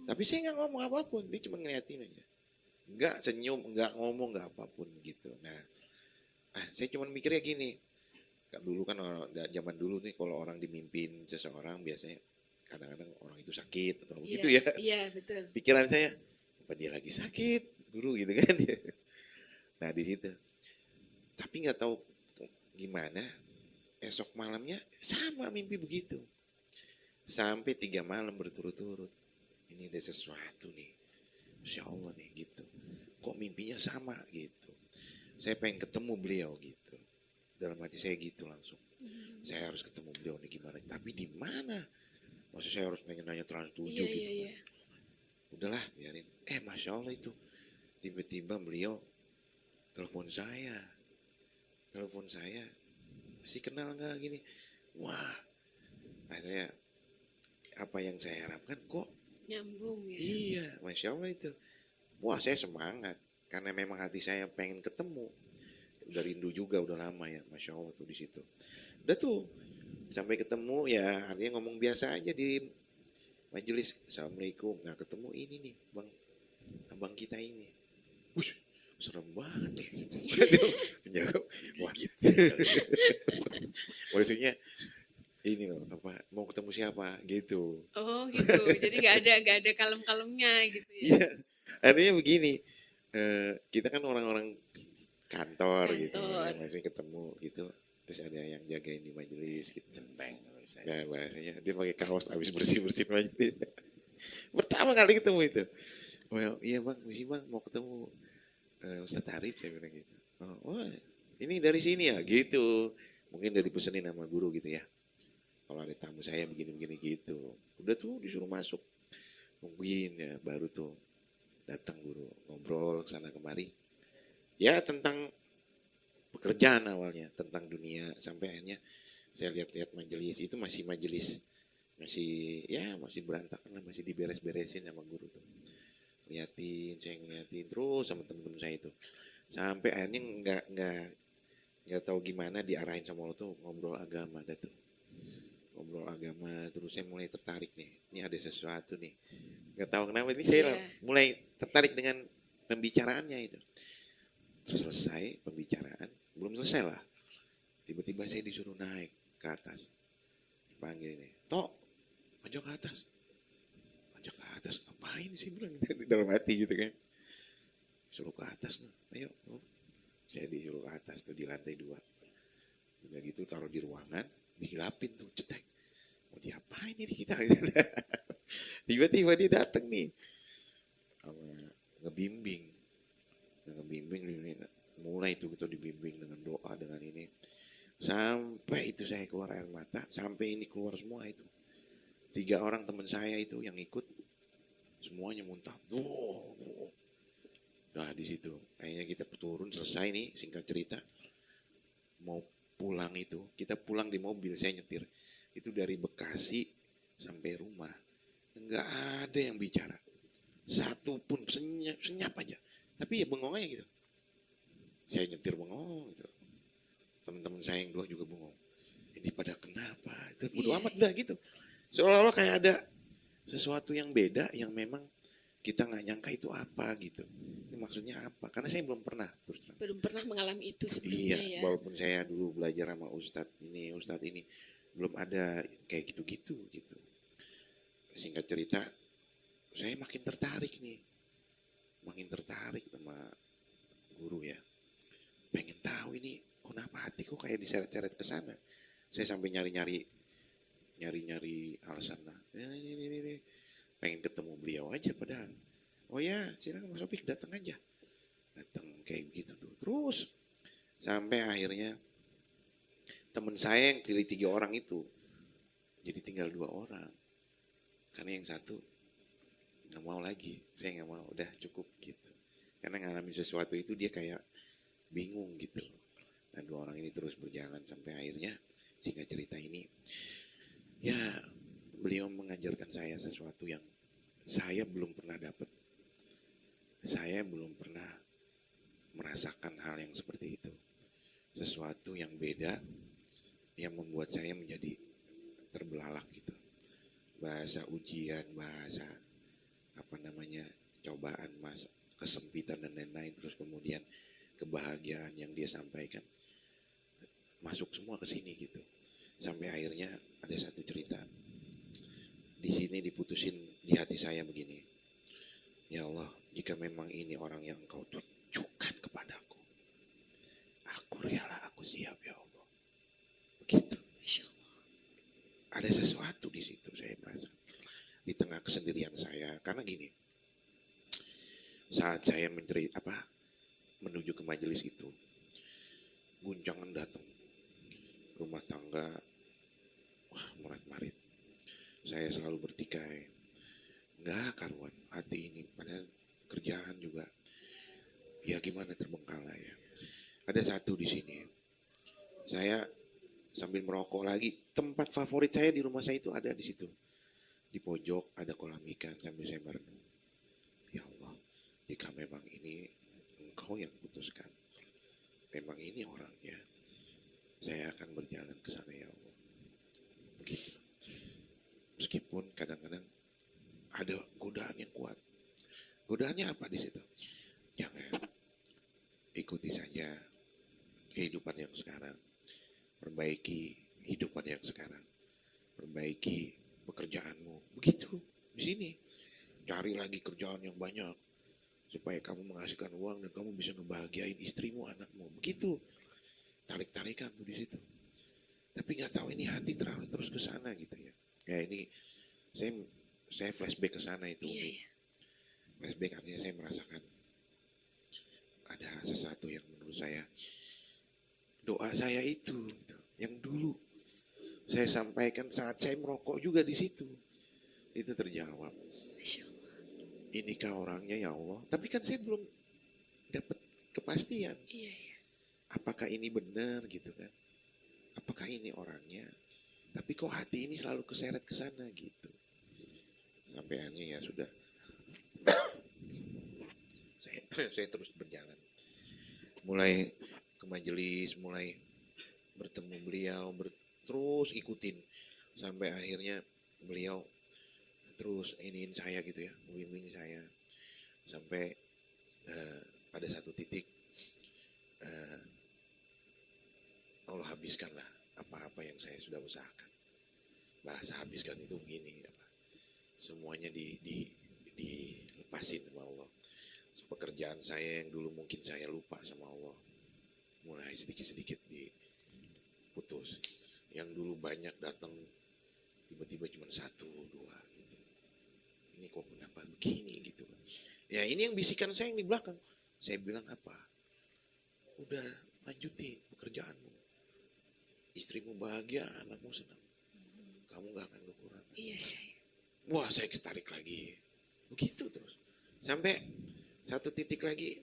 Tapi saya nggak ngomong apapun, dia cuma ngeliatin aja, nggak senyum, nggak ngomong, nggak apapun gitu. Nah saya cuma mikirnya gini, dulu kan zaman dulu nih kalau orang dimimpin seseorang biasanya kadang-kadang orang itu sakit atau begitu ya. Iya betul. Pikiran saya, apa dia lagi sakit guru gitu kan. Nah di situ. Tapi nggak tahu gimana esok malamnya sama mimpi begitu. Sampai 3 malam berturut-turut. Ini ada sesuatu nih. Masya Allah nih gitu. Kok mimpinya sama gitu. Saya pengen ketemu beliau gitu. Dalam hati saya gitu langsung. Saya harus ketemu beliau nih gimana. Tapi di mana? Maksud saya harus nanya-nanya Trans 7 Iya, gitu. iya. Udahlah biarin. Masya Allah itu. Tiba-tiba beliau telepon saya. Masih kenal nggak gini? Wah. Nah saya, apa yang saya harapkan kok Nyambung ya. iya, Masya Allah itu. Wah saya semangat. Karena memang hati saya pengen ketemu. Udah rindu juga, udah lama ya. Masya Allah tuh di situ. Udah tuh. Sampai ketemu ya, artinya ngomong biasa aja di majelis. Assalamualaikum. Nah ketemu ini nih, abang kita ini. Wush, serem banget. Menjawab, wah gitu. Maksudnya, ini loh, mau ketemu siapa gitu. Oh gitu. Jadi nggak ada kalem-kalemnya gitu ya. Iya, artinya begini, kita kan orang-orang kantor gitu, ya, masih ketemu gitu, terus ada yang jagain di majelis gitu. Centeng. Nah bahasanya dia pakai kaos habis bersih-bersih majelis. Pertama kali ketemu itu, oh iya bang, misi bang mau ketemu Ustadz Arif, saya bilang gitu. Oh ini dari sini ya gitu, mungkin dari pesenin sama guru gitu ya. Kalau ada tamu saya begini-begini gitu, udah tuh disuruh masuk, nungguin ya, baru tuh datang guru, ngobrol kesana kemari ya tentang pekerjaan awalnya, tentang dunia, sampai akhirnya saya lihat-lihat majelis itu masih berantakan lah, masih diberes-beresin sama guru tuh, saya ngeliatin terus sama temen-temen saya itu, sampai akhirnya nggak tahu gimana diarahin sama Allah tuh ngobrol agama dah tuh. Ngobrol agama terus saya mulai tertarik nih. Ini ada sesuatu nih. Nggak tahu kenapa ini saya Iya. mulai tertarik dengan pembicaraannya itu. Terus selesai pembicaraan, belum selesai lah. Tiba-tiba saya disuruh naik ke atas. Dipanggil ini, Tok, maju ke atas. Maju ke atas, ngapain sih bilang di dalam hati gitu kan. Suruh ke atas, ayo. Saya disuruh ke atas tuh di lantai 2. Udah gitu taruh di ruangan, digelapin tuh, cetek. Mau diapain ini kita? Tiba-tiba dia datang nih. Sama ngebimbing. Mulai itu kita dibimbing dengan doa, dengan ini. Sampai itu saya keluar air mata, sampai ini keluar semua itu. 3 orang teman saya itu yang ikut, semuanya muntah. Nah di situ, akhirnya kita turun selesai nih, singkat cerita. Mau pulang itu, kita pulang di mobil, saya nyetir. Itu dari Bekasi sampai rumah. Enggak ada yang bicara. Satu pun senyap aja. Tapi ya bengong aja gitu. Saya nyetir bengong gitu. Teman-teman saya yang 2 juga bengong. Ini pada kenapa? Itu bodo amat dah gitu. Seolah-olah kayak ada sesuatu yang beda yang memang kita nggak nyangka itu apa gitu. Ini maksudnya apa? Karena saya belum pernah terus terang. Belum pernah mengalami itu sebelumnya Iya, ya. walaupun saya dulu belajar sama Ustadz ini, belum ada kayak gitu-gitu gitu. Singkat cerita, saya makin tertarik nih. Makin tertarik sama guru ya. Pengen tahu ini kenapa hatiku kayak diseret-seret ke sana. Saya sampai nyari-nyari alasan lah. Ini. Pengen ketemu beliau aja padahal. Oh ya, silakan Mas Opik datang aja. Datang kayak begitu tuh. Terus sampai akhirnya teman saya yang dari 3 orang itu jadi tinggal 2 orang. Karena yang satu nggak mau lagi, saya nggak mau, udah cukup gitu. Karena ngalamin sesuatu itu dia kayak bingung gitu loh. Dan 2 orang ini terus berjalan sampai akhirnya singkat cerita ini, ya beliau mengajarkan saya sesuatu yang saya belum pernah dapat. Saya belum pernah merasakan hal yang seperti itu. Sesuatu yang beda yang membuat saya menjadi terbelalak gitu. Bahasa ujian, bahasa cobaan, kesempitan dan lain-lain, terus kemudian kebahagiaan yang dia sampaikan masuk semua ke sini gitu. Sampai akhirnya ada satu cerita. Di sini diputusin di hati saya begini. Ya Allah, jika memang ini orang yang Engkau tunjukkan kepadaku, aku rela, aku siap ya Allah. Begitu. Ada sesuatu di situ saya merasa. Di tengah kesendirian saya, karena gini, saat saya menuju ke majelis itu, guncangan datang, rumah tangga, wah marit-marit. Saya selalu bertikai, nggak karuan hati ini, padahal kerjaan juga, ya gimana terbengkalai ya. Ada satu di sini, saya sambil merokok lagi, tempat favorit saya di rumah saya itu ada di situ. Di pojok ada kolam ikan sambil saya merenung. Ya Allah, jika memang ini Engkau yang putuskan, memang ini orangnya, saya akan berjalan ke sana ya Allah. Begitu. Meskipun kadang-kadang ada godaan yang kuat. Godaannya apa di situ? Jangan, ikuti saja kehidupan yang sekarang. Perbaiki hidupan yang sekarang. Perbaiki pekerjaanmu. Begitu di sini. Cari lagi kerjaan yang banyak supaya kamu menghasilkan uang dan kamu bisa ngebahagiain istrimu, anakmu. Begitu. Tarik-tarikan tuh di situ. Tapi nggak tahu ini hati terus ke sana gitu ya. Ya ini saya flashback ke sana itu. Iya. Flashback artinya saya merasakan ada sesuatu yang menurut saya, doa saya itu yang dulu saya sampaikan saat saya merokok juga di situ, itu terjawab. Inikah orangnya ya Allah? Tapi kan saya belum dapat kepastian. Iya. Apakah ini benar gitu kan? Apakah ini orangnya? Tapi kok hati ini selalu keseret ke sana gitu. Sampai akhirnya ya sudah. saya terus berjalan. Mulai ke majelis, mulai bertemu beliau, terus ikutin sampai akhirnya beliau terus iniin saya gitu ya, membimbing saya sampai pada satu titik Allah habiskanlah apa-apa yang saya sudah usahakan. Bahasa habiskan itu begini, semuanya dilepasin sama Allah. Pekerjaan saya yang dulu mungkin saya lupa sama Allah, mulai sedikit-sedikit diputus. Yang dulu banyak datang, tiba-tiba cuma 1, 2 gitu. Ini kok kenapa begini gitu. Ya ini yang bisikan saya yang di belakang. Saya bilang apa? Udah lanjutin pekerjaanmu. Istrimu bahagia, anakmu senang. Kamu gak akan kekurangan. Iya. Wah, saya ketarik lagi. Begitu terus. Sampai satu titik lagi,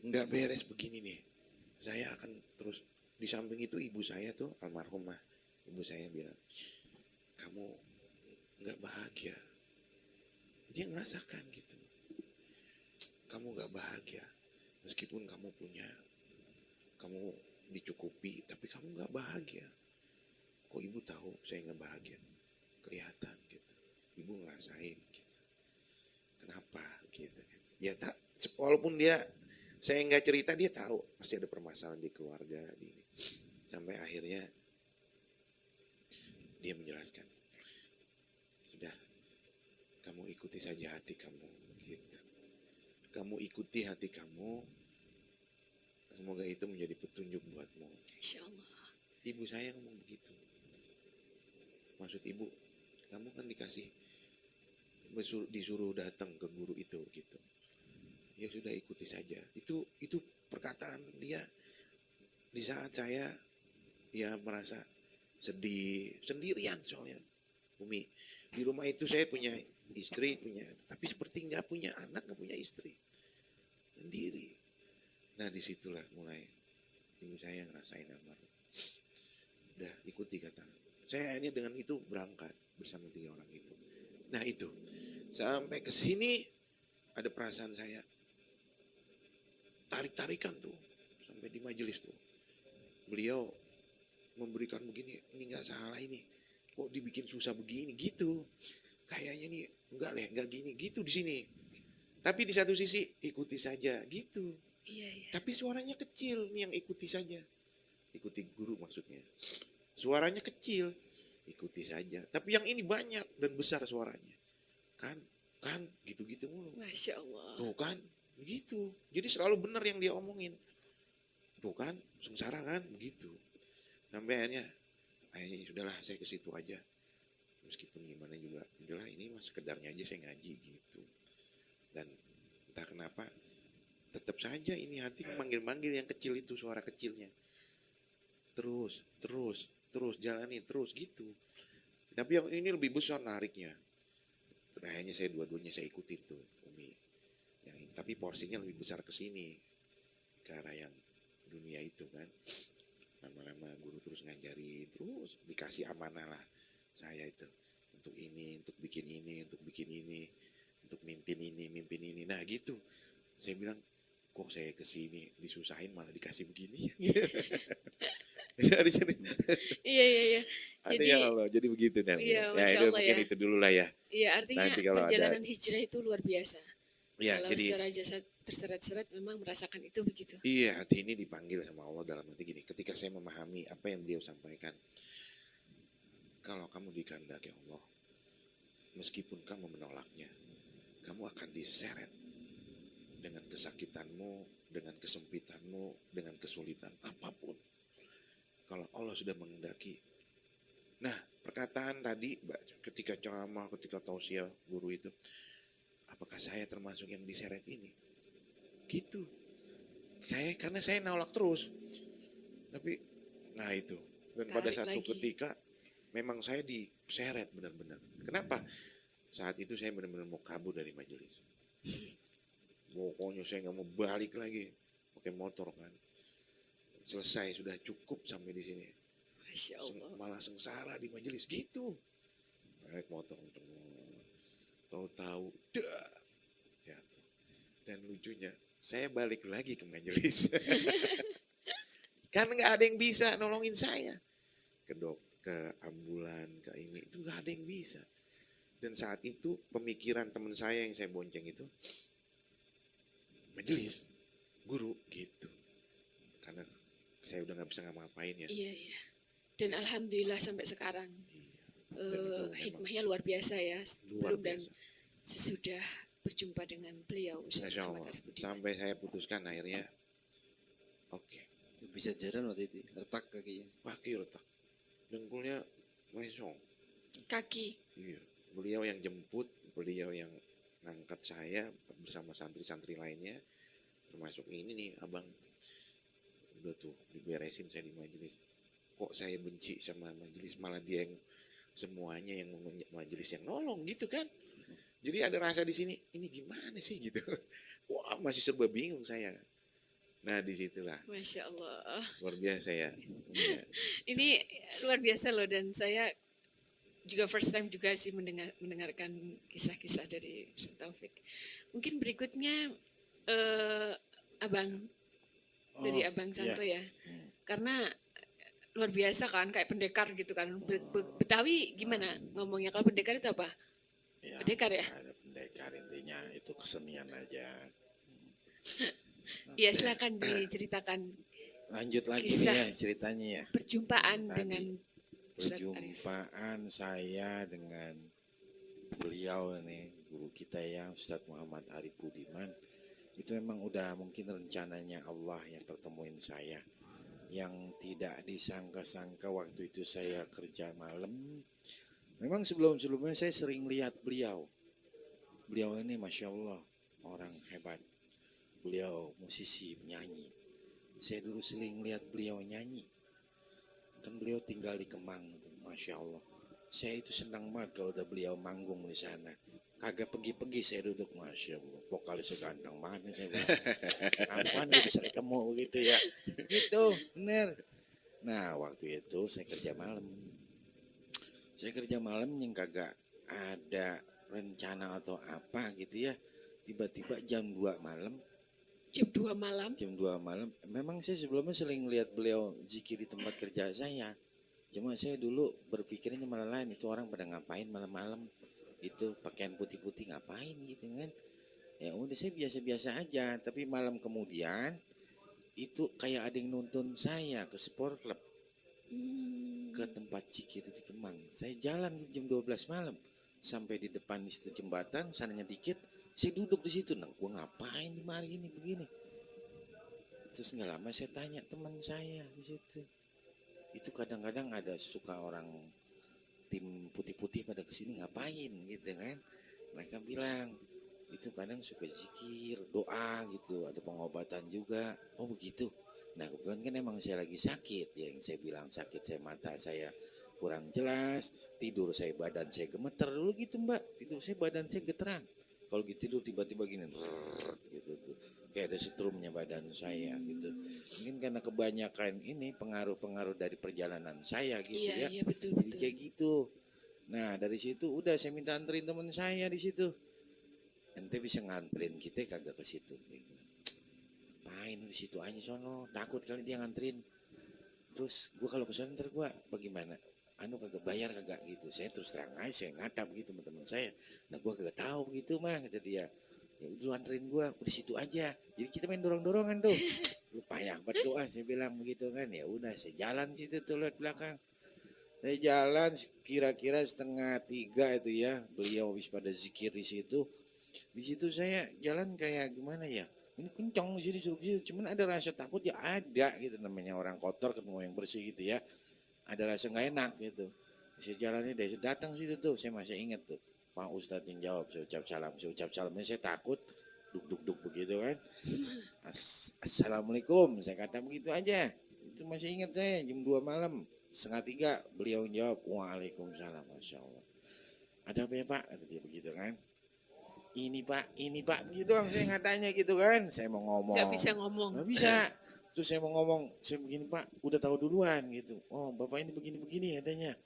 nggak beres begini nih. Saya akan terus, di samping itu ibu saya tuh, almarhumah. Ibu saya bilang, kamu nggak bahagia. Dia ngerasakan gitu. Kamu nggak bahagia. Meskipun kamu kamu dicukupi, tapi kamu nggak bahagia. Kok ibu tahu saya nggak bahagia? Kelihatan gitu. Ibu ngerasain gitu. Kenapa gitu? Ya tak, walaupun saya nggak cerita, dia tahu pasti ada permasalahan di keluarga di ini. Sampai akhirnya dia menjelaskan, sudah, kamu ikuti saja hati kamu gitu. Kamu ikuti hati kamu, semoga itu menjadi petunjuk buatmu. Insya Allah. Ibu saya ngomong begitu. Maksud ibu, kamu kan disuruh datang ke guru itu gitu. Ya sudah, ikuti saja. Itu perkataan dia di saat saya ya merasa sedih, sendirian soalnya. Umi, di rumah itu saya punya istri, tapi seperti nggak punya anak, nggak punya istri, sendiri. Nah disitulah mulai ibu saya ngerasain almarhum. Udah ikuti kata. Saya akhirnya dengan itu berangkat bersama 3 orang itu. Nah itu sampai ke sini ada perasaan saya tarik-tarikan tuh sampai di majelis tuh. Beliau memberikan begini, ini nggak salah ini. Kok dibikin susah begini gitu. Kayaknya nih nggak gini gitu di sini. Tapi di satu sisi ikuti saja gitu. Iya. Tapi suaranya kecil nih yang ikuti saja. Ikuti guru maksudnya. Suaranya kecil, ikuti saja. Tapi yang ini banyak dan besar suaranya. Kan gitu-gitu mulu. Masya Allah. Tuh kan, begitu. Jadi selalu benar yang dia omongin. Tuh kan, sengsara kan, begitu. Sampai akhirnya sudahlah saya ke situ aja. Meskipun gimana juga, udahlah ini mah sekedarnya aja saya ngaji gitu. Dan entah kenapa, tetap saja ini hati manggil-manggil yang kecil itu, suara kecilnya. Terus jalani terus gitu. Tapi yang ini lebih besar nariknya. Akhirnya saya dua-duanya saya ikutin tuh Umi. Tapi porsinya lebih besar ke sini, ke arah yang dunia itu kan. Lama-lama guru terus ngajari, terus dikasih amanah lah saya itu. Untuk ini, untuk bikin ini, untuk mimpin ini. Nah gitu. Saya bilang, kok saya kesini disusahin malah dikasih begini. Dari sini. Iya. Ada Jadi, yang Allah, jadi begitu dah. Iya, Ya Masya itu Allah mungkin ya. itu dulu lah ya. Iya, artinya Nanti kalau perjalanan hijrah itu luar biasa. Ya, Kalau jadi secara jasad terseret-seret memang merasakan itu begitu. iya, hati ini dipanggil sama Allah dalam arti gini. Ketika saya memahami apa yang beliau sampaikan, kalau kamu dikehendaki Allah, meskipun kamu menolaknya, kamu akan diseret dengan kesakitanmu, dengan kesempitanmu, dengan kesulitan apapun. Kalau Allah sudah menghendaki. Nah, perkataan tadi ketika ceramah, ketika tausiah guru itu, apakah saya termasuk yang diseret ini? Gitu. Karena saya nolak terus. Tapi, nah itu. Dan pada Tarik satu lagi. ketika, memang saya diseret benar-benar. Kenapa? Saat itu saya benar-benar mau kabur dari majelis. Pokoknya saya nggak mau balik lagi. Pakai motor kan. Selesai, sudah cukup sampai di sini. Masya Allah. Malah sengsara di majelis gitu. Naik motor. Tahu-tahu, jatuh. Dan lucunya, saya balik lagi ke majelis. Kan nggak ada yang bisa nolongin saya. Ke ambulan, ke ini, itu nggak ada yang bisa. Dan saat itu pemikiran teman saya yang saya bonceng itu, majelis, guru gitu. Karena saya udah nggak bisa ngapa-ngapain ya. Iya, iya. Dan alhamdulillah sampai sekarang Dan itu memang hikmahnya luar biasa ya. luar Sebelum dan biasa. sesudah berjumpa dengan beliau Ustaz Masya Muhammad Allah. Arif Budiman. Sampai saya putuskan akhirnya, oke, Bisa jalan waktu itu, retak kakinya. pakai retak. Dengkulnya mesong. Kaki. Iya. Beliau yang jemput, beliau yang ngangkat saya bersama santri-santri lainnya, termasuk ini nih abang, udah tuh diberesin saya di majelis. Kok saya benci sama majelis, malah dia yang semuanya yang majelis yang nolong gitu kan. Jadi ada rasa di sini, ini gimana sih gitu. Wah, masih serba bingung saya. Nah disitulah Masya Allah. luar biasa ya. Iya. Ini luar biasa loh, dan saya juga first time juga sih mendengarkan kisah-kisah dari Ustaz Taufik. Mungkin berikutnya Abang, dari Abang Santo ya. Karena luar biasa kan, kayak pendekar gitu kan. Betawi gimana ngomongnya? Kalau pendekar itu apa? Ya, Pendekar ya? ada pendekar, intinya itu kesenian aja. Ya silakan diceritakan Lanjut lagi Kisah. nih ya ceritanya ya. perjumpaan Tadi, dengan Ustaz Arif. Perjumpaan saya dengan beliau nih, guru kita ya, Ustadz Muhammad Arif Budiman. Itu memang udah mungkin rencananya Allah yang pertemuin saya. Yang tidak disangka-sangka waktu itu saya kerja malam. Memang sebelum-sebelumnya saya sering lihat beliau. Beliau ini Masya Allah orang hebat. Beliau musisi, penyanyi. Saya dulu sering lihat beliau nyanyi. Kan beliau tinggal di Kemang, Masya Allah. Saya itu senang banget kalau udah beliau manggung di sana. Kagak pergi-pergi saya duduk, Masya Allah. Vokalis ganteng banget nih saya bilang. Kapan dia bisa ketemu begitu ya? Gitu, bener. Nah waktu itu saya kerja malam. Saya kerja malam yang kagak ada rencana atau apa gitu ya. Tiba-tiba jam 2 malam. Jam 2 malam. Jam 2 malam. Memang saya sebelumnya sering lihat beliau zikir di tempat kerja saya. Cuma saya dulu berpikirnya malah lain. Itu orang pada ngapain malam-malam. Itu pakaian putih-putih ngapain gitu kan. Ya udah saya biasa-biasa aja. Tapi malam kemudian itu kayak ada yang nuntun saya ke sport club. Ke tempat zikir di Kemang. Saya jalan jam 12 malam. Sampai di depan di situ jembatan. Sananya dikit. Saya duduk di situ, nah gue ngapain di mari ini begini. Terus nggak lama saya tanya teman saya di situ. Itu kadang-kadang ada suka orang tim putih-putih pada kesini ngapain gitu kan. Mereka bilang itu kadang suka zikir, doa gitu, ada pengobatan juga. Oh begitu. Nah kebetulan kan emang saya lagi sakit ya, yang saya bilang sakit saya mata saya kurang jelas, tidur saya badan saya gemeter dulu gitu mbak, tidur saya badan saya geteran. Kalau gitu tidur tiba-tiba gini, gitu tuh, kayak ada setrumnya badan saya gitu. Mungkin karena kebanyakan ini pengaruh-pengaruh dari perjalanan saya gitu ya. Iya, betul, Jadi betul. kayak gitu. Nah dari situ udah saya minta anterin teman saya di situ. Ente bisa nganterin kita kagak ke situ? Main di situ aja sono, takut kali dia nganterin. Terus gue kalau ke sana ntar gue bagaimana? Kagak bayar kagak gitu. Saya terus terang aja saya ngadap gitu sama teman saya. Nah gue kagak tahu gitu mah kata dia. Ya udah anterin gue di situ aja. Jadi kita main dorong-dorongan tuh. Lu payah berdoa saya bilang begitu kan. Ya udah saya jalan situ tuh lihat belakang. Saya jalan kira-kira 2:30 itu ya. Beliau habis pada zikir di situ. Di situ saya jalan kayak gimana ya? Ini kencang di sini suruh situ. Cuman ada rasa takut ya ada gitu, namanya orang kotor ketemu yang bersih gitu ya. Ada rasa nggak enak gitu. Saya jalannya dari datang situ tuh, saya masih ingat tuh. Pak Ustadz yang jawab, saya ucap salam. Saya takut, duk begitu kan. Assalamualaikum, saya kata begitu aja. Itu masih ingat saya, jam 2 malam, 2:30 beliau jawab, waalaikumsalam, Masya Allah. Ada apa ya Pak? Kata dia begitu kan. Ini Pak, gitu doang saya ngatanya gitu kan. Saya mau ngomong. Gak bisa ngomong. Nggak bisa. Terus saya mau ngomong, saya begini Pak, udah tahu duluan gitu. Oh Bapak ini begini katanya.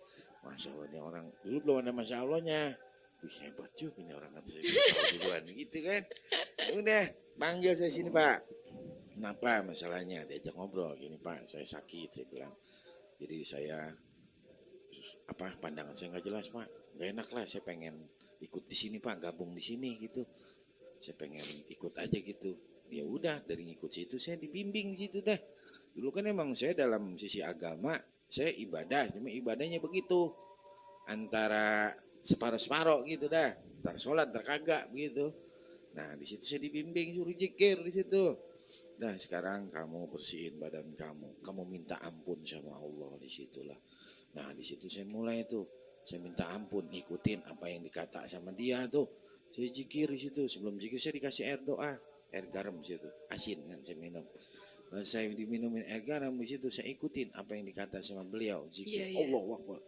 Masya Allah ini orang, dulu belum ada Masya Allahnya. Wih hebat juga ini orang kata saya tahu duluan gitu kan. Ya udah, panggil saya sini Pak. kenapa masalahnya, diajak ngobrol gini Pak, saya sakit, saya bilang, jadi saya pandangan saya nggak jelas Pak, nggak enak lah, saya pengen ikut di sini Pak, gabung di sini gitu, saya pengen ikut aja gitu. Ya udah, dari ngikut situ saya dibimbing di situ dah. Dulu kan emang saya dalam sisi agama saya ibadah, cuma ibadahnya begitu antara separuh-separuh gitu dah, ntar sholat ntar kagak begitu. Nah di situ saya dibimbing, suruh zikir di situ. Nah sekarang kamu bersihin badan kamu minta ampun sama Allah di situlah. Nah di situ saya mulai tuh, saya minta ampun, ikutin apa yang dikata sama dia tuh. Saya zikir di situ, sebelum zikir saya dikasih air doa, air garam di situ, asin kan saya minum. Nah, saya diminumin air garam di situ, saya ikutin apa yang dikata sama beliau, zikir Allahu Akbar,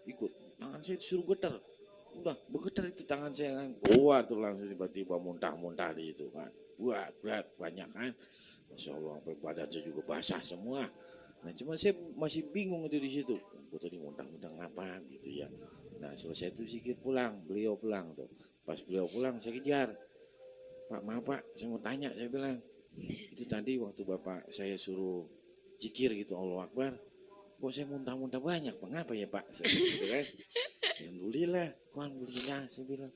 ikut. Tangan saya disuruh getar, udah bergetar itu tangan saya kan, keluar tuh langsung tiba-tiba muntah-muntah di situ kan, berat banyak kan. Masya Allah, sampai badan saya juga basah semua. Nah cuma saya masih bingung itu di situ. Gue tadi muntah-muntah ngapa gitu ya. Nah selesai itu zikir pulang, beliau pulang tuh. Pas beliau pulang saya kejar. Pak maaf Pak, saya mau tanya, saya bilang. Itu tadi waktu Bapak saya suruh zikir gitu Allah Akbar, kok saya muntah-muntah banyak, mengapa ya Pak? Saya gitu kan. Alhamdulillah, saya bilang.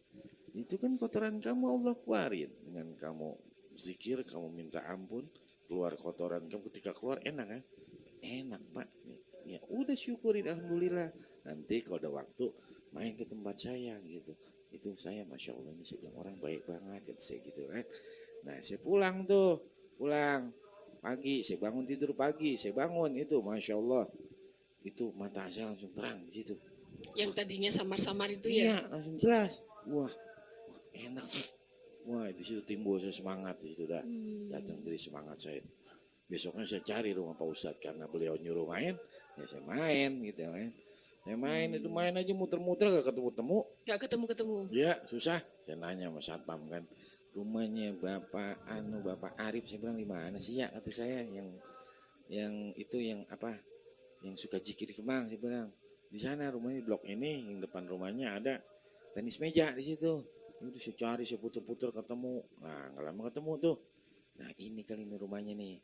Itu kan kotoran kamu Allah keluarin dengan kamu zikir, kamu minta ampun, keluar kotoran kamu, ketika keluar enak kan? Enak Pak. Ya udah syukurin alhamdulillah. Nanti kalau ada waktu main ke tempat saya gitu. Itu saya Masya Allah ini saya bilang orang baik banget gitu, saya gitu kan. Nah saya pulang pagi, saya bangun tidur pagi, saya bangun itu Masya Allah. Itu mata saya langsung terang di situ. Yang tadinya samar-samar itu Iya, ya? langsung jelas. Wah enak tuh. Wah di situ timbul saya semangat di situ dah. Datang dari semangat saya. Besoknya saya cari rumah Pak Ustadz karena beliau nyuruh main, ya saya main gitu kan. Saya main itu main aja muter-muter gak ketemu-temu. Gak ketemu-ketemu. Ya susah. Saya nanya sama satpam kan, rumahnya Bapak Arif, saya bilang di mana sih ya, kata saya yang itu yang apa, yang suka zikir kemang, saya bilang di sana rumahnya, di blok ini, yang depan rumahnya ada tenis meja di situ. Itu saya cari, saya puter-puter ketemu. Nah nggak lama ketemu tuh. Nah ini kali ini rumahnya nih.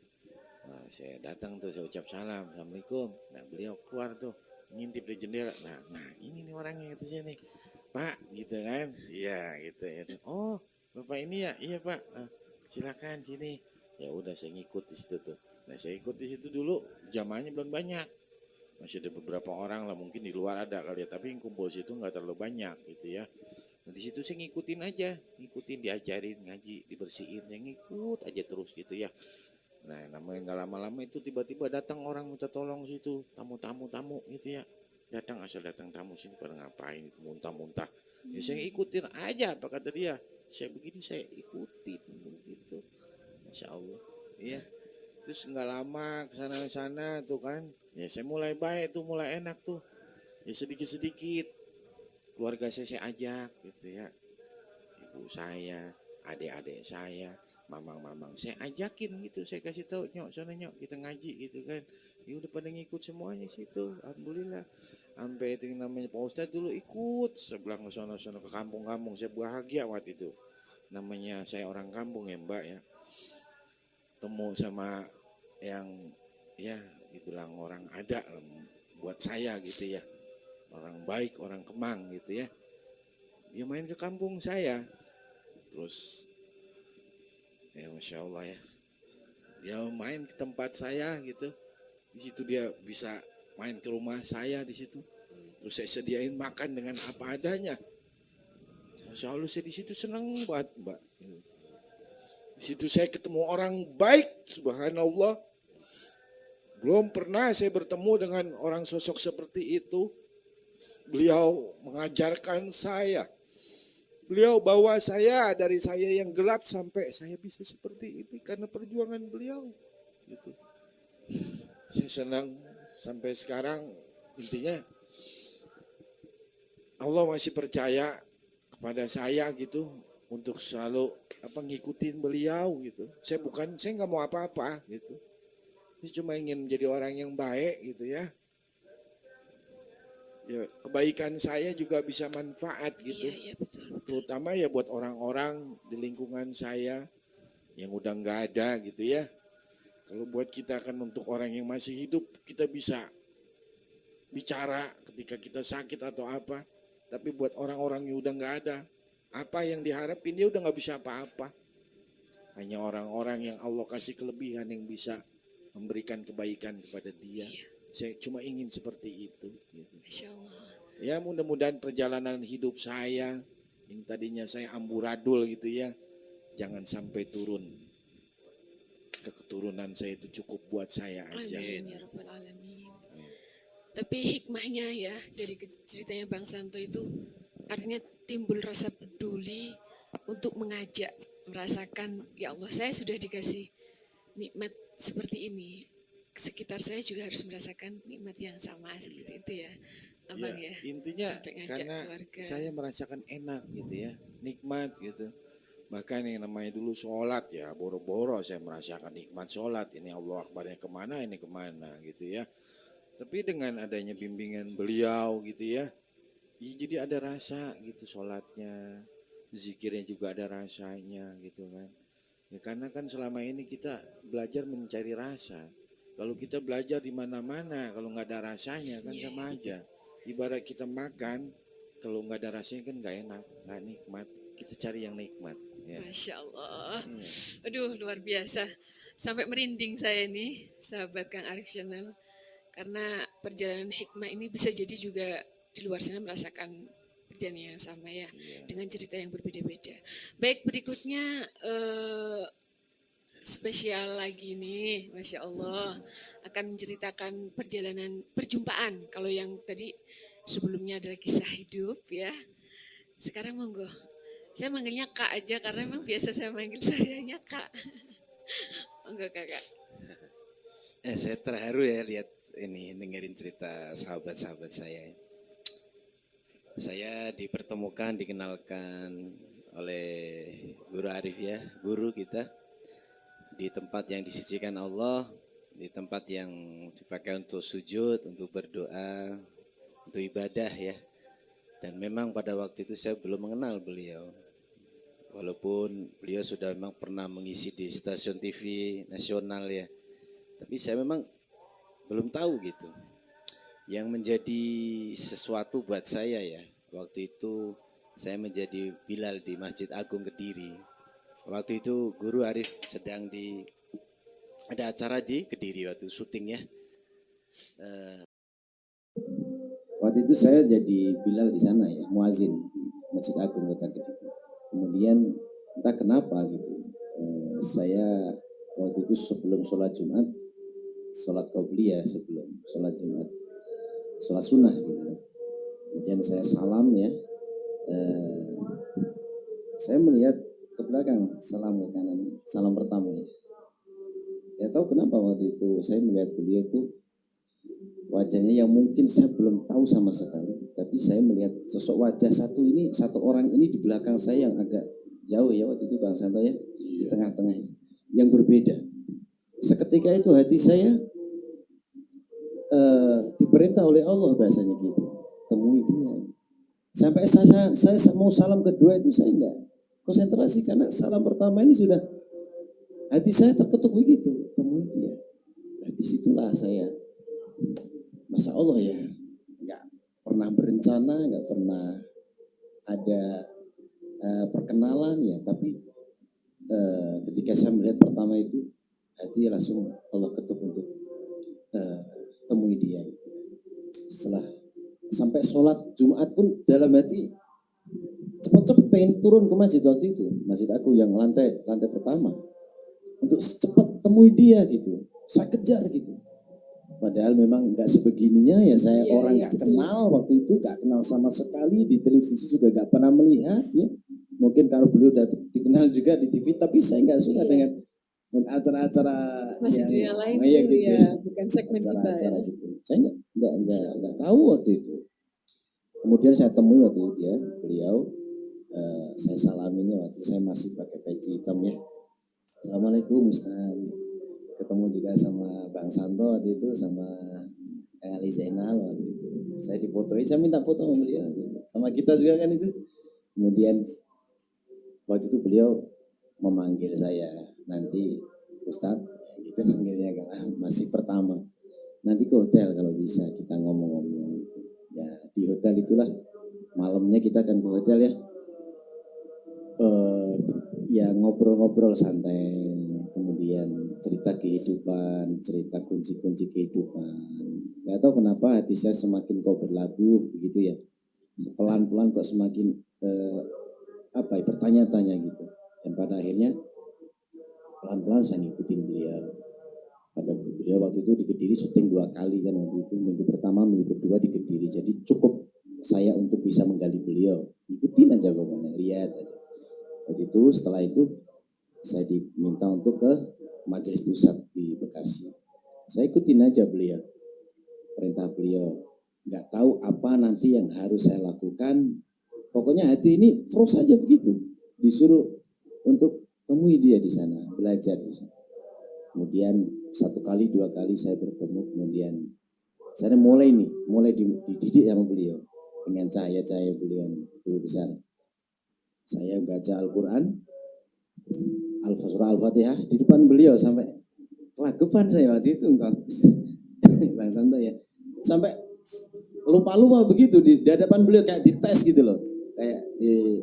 Nah saya datang tuh, saya ucap salam, assalamualaikum. Nah beliau keluar tuh, ngintip di jendela. Nah ini nih orangnya itu sini, Pak, gitu kan? Iya gitu ya. Oh Bapak ini ya, iya Pak. Silakan sini. Ya udah saya ngikut di situ tuh. Nah saya ikut di situ dulu, jamaahnya belum banyak. Masih ada beberapa orang lah, mungkin di luar ada kali ya, tapi yang kumpul situ nggak terlalu banyak gitu ya. Nah, di situ saya ngikutin aja, diajarin ngaji, dibersihin, saya ngikut aja terus gitu ya. Nah, namanya nggak lama-lama itu tiba-tiba datang orang minta tolong situ, tamu gitu ya. Datang, asal datang tamu sini pada ngapain itu, muntah-muntah. Ya saya ikutin aja apa kata dia. Saya begini saya ikutin gitu. Masya Allah. Iya. Terus nggak lama kesana tuh kan. Ya saya mulai baik tuh, mulai enak tuh. Ya sedikit-sedikit. Keluarga saya ajak gitu ya, ibu saya, adik-adik saya, mamang-mamang saya ajakin gitu, saya kasih tahu, nyok sana nyok kita ngaji gitu kan. Ya udah pada ngikut semuanya situ, alhamdulillah. Sampai itu yang namanya Pak Ustadz dulu ikut sebelah ke sana ke kampung-kampung, saya bahagia waktu itu. Namanya saya orang kampung ya Mbak ya, temu sama yang ya dibilang orang ada buat saya gitu ya, orang baik, orang Kemang gitu ya. Dia main ke kampung saya. Terus ya Masya Allah ya, dia main ke tempat saya gitu. Di situ dia bisa main ke rumah saya di situ. Terus saya sediain makan dengan apa adanya. Masya Allah saya di situ senang banget Mbak. Di situ saya ketemu orang baik, subhanallah. Belum pernah saya bertemu dengan orang sosok seperti itu. Beliau mengajarkan saya. Beliau bawa saya dari saya yang gelap sampai saya bisa seperti ini karena perjuangan beliau. Gitu. Saya senang sampai sekarang, intinya Allah masih percaya kepada saya gitu untuk selalu ngikutin beliau gitu. Saya nggak mau apa-apa gitu. Saya cuma ingin menjadi orang yang baik gitu ya. Ya, kebaikan saya juga bisa manfaat gitu. Iya, betul. Terutama ya buat orang-orang di lingkungan saya yang udah nggak ada gitu ya. Kalau buat kita kan untuk orang yang masih hidup, kita bisa bicara ketika kita sakit atau apa. Tapi buat orang-orang yang udah nggak ada, apa yang diharapin dia udah nggak bisa apa-apa. Hanya orang-orang yang Allah kasih kelebihan yang bisa memberikan kebaikan kepada dia. Saya cuma ingin seperti itu. Gitu. Masya Allah. Ya mudah-mudahan perjalanan hidup saya yang tadinya saya amburadul gitu ya, jangan sampai turun ke keturunan saya, itu cukup buat saya aja. Amin ya Rabbal Alamin. Tapi hikmahnya ya dari ceritanya Bang Santo itu artinya timbul rasa peduli untuk mengajak, merasakan ya Allah saya sudah dikasih nikmat seperti ini. Sekitar saya juga harus merasakan nikmat yang sama seperti itu ya. Abang ya. Intinya Sampai ngajak karena keluarga. saya merasakan enak gitu ya, nikmat gitu. Bahkan yang namanya dulu sholat ya, boro-boro saya merasakan nikmat sholat. Ini Allah Akbarnya kemana, ini kemana gitu ya. Tapi dengan adanya bimbingan beliau gitu ya, jadi ada rasa gitu sholatnya, zikirnya juga ada rasanya gitu kan. Ya karena kan selama ini kita belajar mencari rasa. Kalau kita belajar di mana-mana, kalau nggak ada rasanya kan sama aja. Ibarat kita makan, kalau nggak ada rasanya kan nggak enak, nggak nikmat. Kita cari yang nikmat. Ya. Masya Allah. Aduh luar biasa. Sampai merinding saya nih, sahabat Kang Arif Channel. Karena perjalanan hikmah ini bisa jadi juga di luar sana merasakan perjalanan yang sama ya. Dengan cerita yang berbeda-beda. Baik, berikutnya spesial lagi nih, Masya Allah. Akan menceritakan perjalanan perjumpaan. Kalau yang tadi sebelumnya adalah kisah hidup ya. Sekarang monggo. Saya manggilnya Kak aja karena memang biasa saya manggil sayanya Kak. Monggo Kakak. Saya terharu ya lihat ini, dengerin cerita sahabat-sahabat saya. Saya dipertemukan, dikenalkan oleh Guru Arif ya, guru kita, di tempat yang disisikan Allah, di tempat yang dipakai untuk sujud, untuk berdoa, untuk ibadah ya. Dan memang pada waktu itu saya belum mengenal beliau. Walaupun beliau sudah memang pernah mengisi di stasiun TV nasional ya. Tapi saya memang belum tahu gitu. Yang menjadi sesuatu buat saya ya, waktu itu saya menjadi Bilal di Masjid Agung Kediri. Waktu itu Guru Arif sedang ada acara di Kediri waktu syuting ya. Waktu itu saya jadi Bilal di sana ya, muazin Masjid Agung Kota Kediri. Kemudian entah kenapa gitu, saya waktu itu sebelum sholat Jumat, sholat qobliyah sebelum sholat Jumat, sholat sunnah gitu. Kemudian saya salam ya, saya melihat ke belakang, salam ke kanan, salam pertama ya. Ya tahu kenapa waktu itu saya melihat beliau itu wajahnya yang mungkin saya belum tahu sama sekali, tapi saya melihat sosok wajah satu orang ini di belakang saya yang agak jauh ya waktu itu Bang Santo ya, di tengah-tengah yang berbeda. Seketika itu hati saya diperintah oleh Allah bahasanya gitu, temui dia. Sampai saya mau salam kedua itu saya enggak konsentrasi karena salam pertama ini sudah hati saya terketuk begitu, temui dia. Nah, disitulah saya, Masya Allah ya, nggak pernah berencana, nggak pernah ada perkenalan ya, tapi ketika saya melihat pertama itu, hati langsung Allah ketuk untuk temui dia. Setelah sampai sholat Jumat pun dalam hati cepat-cepat pengen turun ke masjid waktu itu, masjid aku yang lantai pertama, untuk cepat temui dia gitu, saya kejar gitu. Padahal memang nggak sebegininya ya, saya orang nggak kenal waktu itu, nggak kenal sama sekali, di televisi juga nggak pernah melihat ya. Mungkin kalau beliau udah dikenal juga di TV, tapi saya nggak suka dengan acara-acara Masih dunia lain gitu ya, bukan segmen acara-acara kita ya. gitu. Saya nggak tahu waktu itu. Kemudian saya temui waktu itu dia, beliau, saya salaminya waktu saya masih pakai peci hitam ya. Assalamualaikum Ustaz. Ketemu juga sama Bang Santo waktu itu, sama Kang Ali Zainal waktu itu. Saya difotoin, saya minta foto sama beliau. Sama kita juga kan itu. Kemudian waktu itu beliau memanggil saya, nanti Ustaz gitu. gitu manggilnya karena masih pertama. Nanti ke hotel kalau bisa kita ngomong-ngomong. Ya di hotel itulah malamnya kita akan ke hotel ya. Ya ngobrol-ngobrol santai, kemudian cerita kehidupan, cerita kunci-kunci kehidupan. Gak tahu kenapa hati saya semakin kok berlabuh begitu ya. Pelan-pelan kok semakin bertanya-tanya gitu. Dan pada akhirnya pelan-pelan saya ngikutin beliau. Pada beliau waktu itu di Kediri syuting 2 kali kan waktu itu, minggu pertama, minggu kedua di Kediri. Jadi cukup saya untuk bisa menggali beliau. Ikutin aja pokoknya, lihat aja. Waktu itu setelah itu saya diminta untuk ke majelis pusat di Bekasi. Saya ikutin aja beliau, perintah beliau. Nggak tahu apa nanti yang harus saya lakukan. Pokoknya hati ini terus aja begitu. Disuruh untuk temui dia di sana, belajar di sana. Kemudian 1 kali 2 kali saya bertemu, kemudian saya mulai dididik sama beliau dengan cahaya-cahaya beliau, guru besar. Saya baca Al-Quran, surah Al-Fatihah di depan beliau sampai kelagepan saya waktu itu Bang Santo ya. Sampai lupa-lupa begitu di hadapan beliau kayak dites gitu loh. Kayak di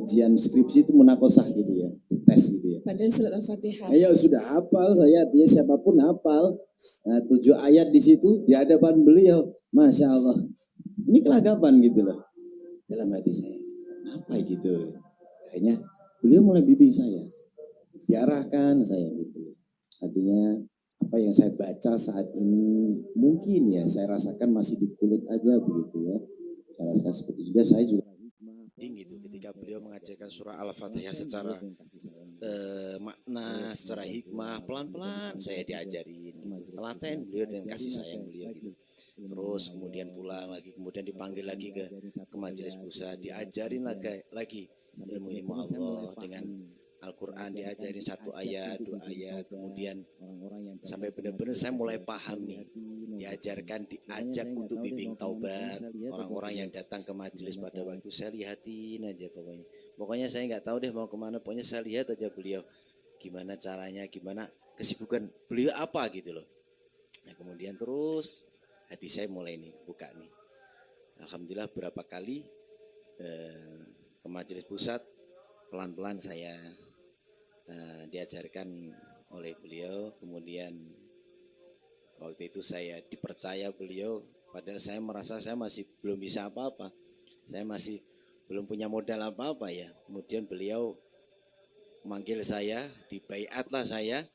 ujian skripsi itu munakosah gitu ya, dites gitu ya. Padahal surat Al-Fatihah. Ayo sudah hafal saya, artinya siapapun hafal. 7 ayat di situ di hadapan beliau, Masya Allah. Ini kelagapan gitu loh. Dalam hati saya, apa gitu. Akhirnya beliau mulai bimbing saya, diarahkan saya gitu. Artinya apa yang saya baca saat ini mungkin ya saya rasakan masih di kulit aja begitu ya. Saya rasakan seperti juga saya juga gitu ketika beliau mengajarkan surah Al-Fatihah secara makna, secara hikmah, pelan-pelan saya diajarin gitu. Telaten beliau dengan kasih sayang beliau gitu. Terus kemudian pulang lagi, kemudian dipanggil lagi ke majelis pusat, diajarin lagi ilmu Allah dengan Al-Quran, diajarin 1 ayat, 2 ayat, kemudian sampai benar-benar saya mulai paham nih, diajarkan, diajak untuk bimbing taubat orang-orang yang datang ke majelis pada waktu. Saya lihatin aja pokoknya saya nggak tahu deh mau kemana, pokoknya saya lihat aja beliau gimana caranya, gimana kesibukan beliau apa gitu loh. Nah kemudian terus hati saya mulai nih buka nih, alhamdulillah berapa kali ke majelis pusat, pelan-pelan saya diajarkan oleh beliau. Kemudian waktu itu saya dipercaya beliau, padahal saya merasa saya masih belum bisa apa-apa, saya masih belum punya modal apa-apa ya. Kemudian beliau manggil saya, dibaiatlah saya,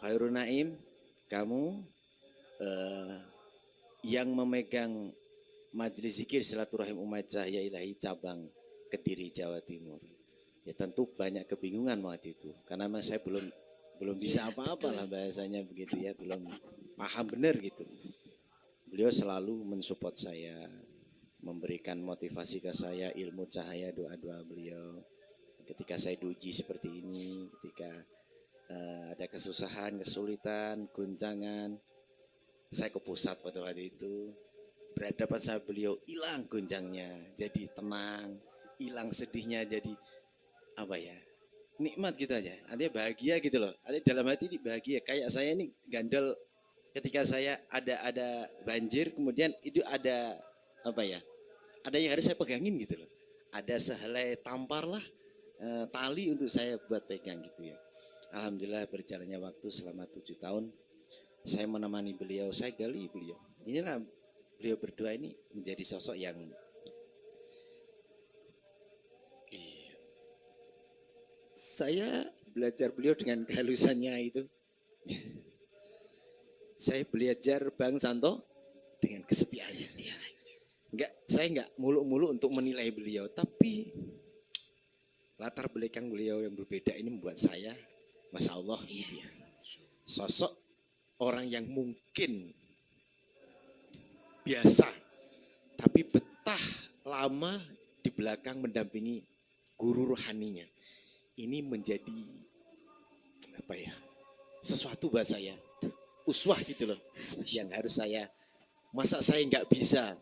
Khairun Naim, kamu yang memegang majelis zikir silaturahim umat cahaya ilahi cabang Kediri Jawa Timur. Ya tentu banyak kebingungan waktu itu, karena memang saya belum bisa apa-apa lah bahasanya begitu ya, belum paham benar gitu. Beliau selalu mensupport saya, memberikan motivasi ke saya, ilmu cahaya, doa-doa beliau. Ketika saya diuji seperti ini, ketika ada kesusahan, kesulitan, guncangan, saya ke pusat pada waktu itu. Berhadapan sama beliau, hilang gunjangnya, jadi tenang, hilang sedihnya, jadi apa ya, nikmat gitu aja, artinya bahagia gitu loh, artinya dalam hati ini bahagia. Kayak saya ini gandol ketika saya ada banjir, kemudian itu ada apa ya, ada yang harus saya pegangin gitu loh, ada sehelai tampar lah, tali untuk saya buat pegang gitu ya. Alhamdulillah berjalannya waktu selama 7 tahun saya menemani beliau, saya gali beliau. Inilah beliau berdua ini menjadi sosok yang saya belajar beliau dengan kehalusannya itu. Saya belajar Bang Santo dengan kesetiaannya. Saya enggak muluk-muluk untuk menilai beliau, tapi latar belakang beliau yang berbeda ini membuat saya, Masya Allah gitu ya. Sosok orang yang mungkin biasa, tapi betah lama di belakang mendampingi guru rohaninya. Ini menjadi apa ya, sesuatu buat saya, uswah gitu loh, yang harus saya, masa saya nggak bisa.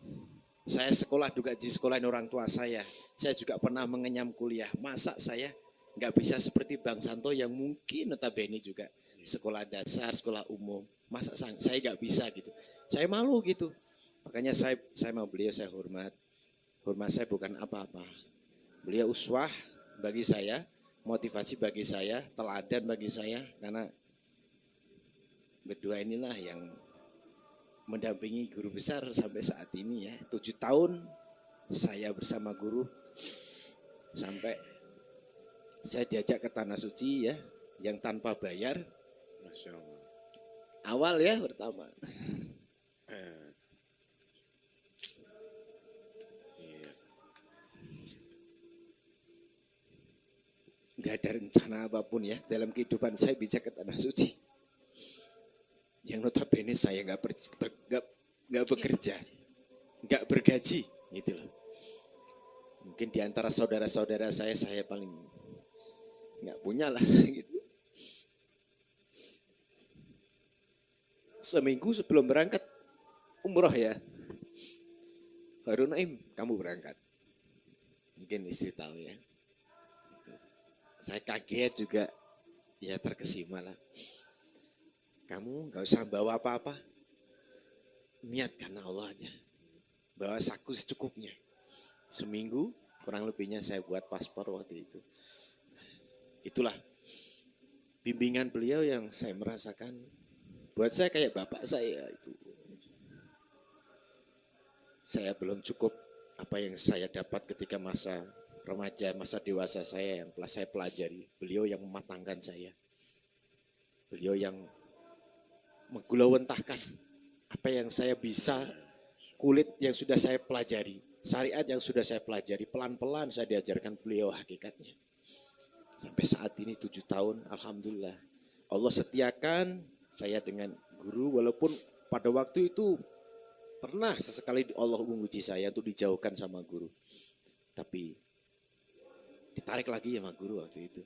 Saya sekolah juga di sekolahin orang tua saya juga pernah mengenyam kuliah, masa saya Nggak bisa seperti Bang Santo yang mungkin notabene juga sekolah dasar, sekolah umum. Masa saya nggak bisa gitu. Saya malu gitu. Makanya saya sama beliau saya hormat. Hormat saya bukan apa-apa. Beliau uswah bagi saya, motivasi bagi saya, teladan bagi saya. Karena berdua inilah yang mendampingi guru besar sampai saat ini ya. 7 tahun saya bersama guru sampai saya diajak ke Tanah Suci ya, yang tanpa bayar. Masya Allah. Awal ya pertama. Iya. Nggak ada rencana apapun ya dalam kehidupan saya bisa ke Tanah Suci. Yang notabene saya nggak bekerja, nggak bergaji, gitu loh. Mungkin di antara saudara-saudara saya paling nggak punya lah gitu. Seminggu sebelum berangkat umroh ya, Harun Naim kamu berangkat. Mungkin istri tahu ya. Gitu. Saya kaget juga, ya terkesima lah. Kamu nggak usah bawa apa-apa, niat karena Allah aja. Bawa saku secukupnya. Seminggu kurang lebihnya saya buat paspor waktu itu. Itulah bimbingan beliau yang saya merasakan. Buat saya kayak bapak saya itu. Saya belum cukup apa yang saya dapat ketika masa remaja, masa dewasa saya yang telah saya pelajari. Beliau yang mematangkan saya. Beliau yang menggulawentahkan apa yang saya bisa, kulit yang sudah saya pelajari, syariat yang sudah saya pelajari, pelan-pelan saya diajarkan beliau hakikatnya. Sampai saat ini 7 tahun, alhamdulillah. Allah setiakan saya dengan guru, walaupun pada waktu itu pernah sesekali Allah menguji saya untuk dijauhkan sama guru. Tapi ditarik lagi sama guru waktu itu.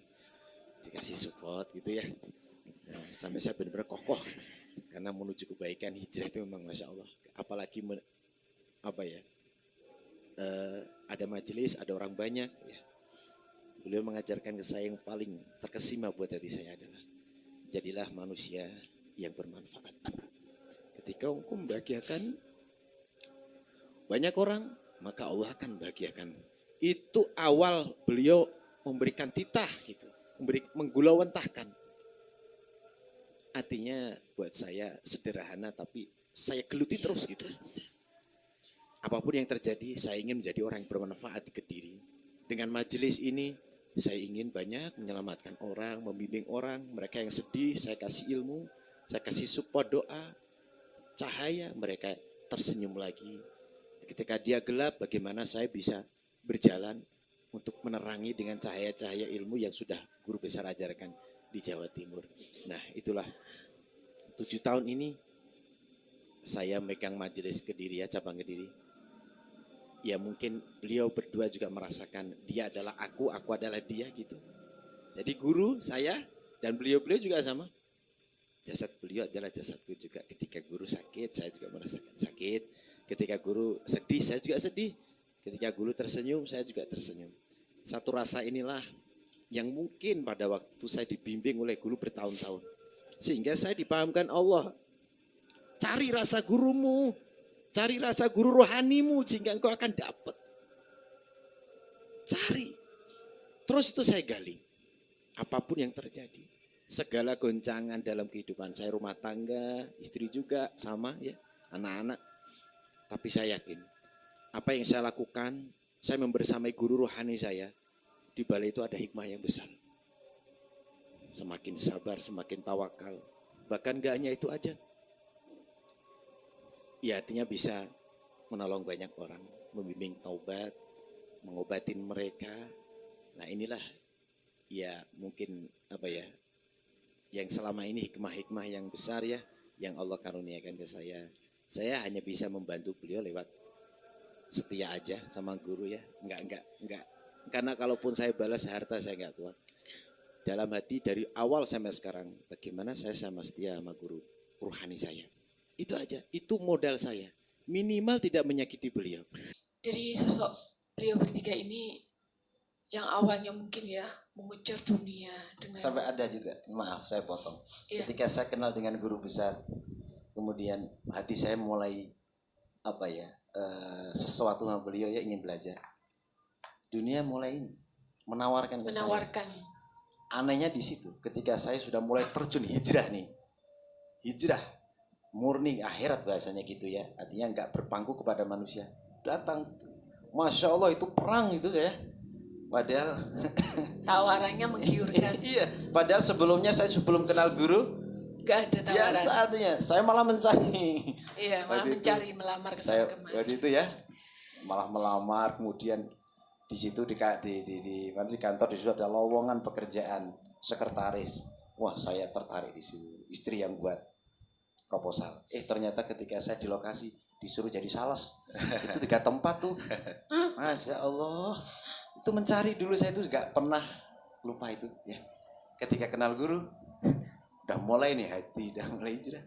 Dikasih support gitu ya. Nah, sampai saya benar-benar kokoh. Karena menuju kebaikan hijrah itu memang Masya Allah. Apalagi ada majelis, ada orang banyak. Ya. Beliau mengajarkan ke saya yang paling terkesima buat hati saya adalah jadilah manusia yang bermanfaat. Ketika engkau membahagiakan banyak orang, maka Allah akan bahagiakan. Itu awal beliau memberikan titah gitu, menggulawentahkan. Artinya buat saya sederhana tapi saya geluti terus gitu. Apapun yang terjadi, saya ingin menjadi orang yang bermanfaat di Kediri. Dengan majelis ini, saya ingin banyak menyelamatkan orang, membimbing orang. Mereka yang sedih, saya kasih ilmu, saya kasih support doa, cahaya, mereka tersenyum lagi. Ketika dia gelap, bagaimana saya bisa berjalan untuk menerangi dengan cahaya-cahaya ilmu yang sudah guru besar ajarkan di Jawa Timur. Nah, itulah 7 tahun ini saya megang majelis Kediri ya, cabang Kediri. Ya mungkin beliau berdua juga merasakan dia adalah aku adalah dia gitu. Jadi guru saya dan beliau juga sama. Jasad beliau adalah jasadku juga. Ketika guru sakit, saya juga merasakan sakit. Ketika guru sedih, saya juga sedih. Ketika guru tersenyum, saya juga tersenyum. Satu rasa inilah yang mungkin pada waktu saya dibimbing oleh guru bertahun-tahun. Sehingga saya dipahamkan Allah. Cari rasa gurumu. Cari rasa guru rohanimu sehingga engkau akan dapat. Cari. Terus itu saya gali. Apapun yang terjadi. Segala goncangan dalam kehidupan saya, rumah tangga, istri juga sama ya, anak-anak. Tapi saya yakin, apa yang saya lakukan, saya membersamai guru rohani saya, di balik itu ada hikmah yang besar. Semakin sabar, semakin tawakal. Bahkan gak hanya itu aja. Ya artinya bisa menolong banyak orang, membimbing taubat, mengobatin mereka. Nah inilah ya mungkin apa ya, yang selama ini hikmah-hikmah yang besar ya, yang Allah karuniakan ke saya. Saya hanya bisa membantu beliau lewat setia aja sama guru ya. Enggak. Karena kalaupun saya balas harta saya enggak kuat. Dalam hati dari awal sampai sekarang, bagaimana saya sama setia sama guru rohani saya. Itu aja, itu modal saya. Minimal tidak menyakiti beliau. Dari sosok beliau bertiga ini, yang awalnya mungkin ya mengejar dunia dengan Sampai ada juga, maaf saya potong. Iya. Ketika saya kenal dengan guru besar, kemudian hati saya mulai sesuatu sama beliau ya, ingin belajar. Dunia mulai menawarkan ke saya. menawarkan. Anehnya di situ, ketika saya sudah mulai terjun hijrah nih, hijrah murni akhirat bahasanya gitu ya, artinya nggak berpangku kepada manusia. Datang, masya Allah itu perang itu ya. Padahal Tawarannya menggiurkan. iya, padahal sebelumnya saya sebelum kenal guru, Gak ada tawaran. biasa artinya saya malah mencari. Iya, malah Waktu itu, mencari, melamar ke Saya sana kemari. waktu itu ya malah melamar, kemudian di situ di kantor di situ ada lowongan pekerjaan sekretaris. Wah, saya tertarik di situ. Istri yang buat proposal. Ternyata ketika saya di lokasi disuruh jadi sales. Itu 3 tempat tuh. Masya Allah. Itu mencari dulu, saya itu nggak pernah lupa itu ya. Ketika kenal guru, udah mulai nih hati, udah mulai hijrah.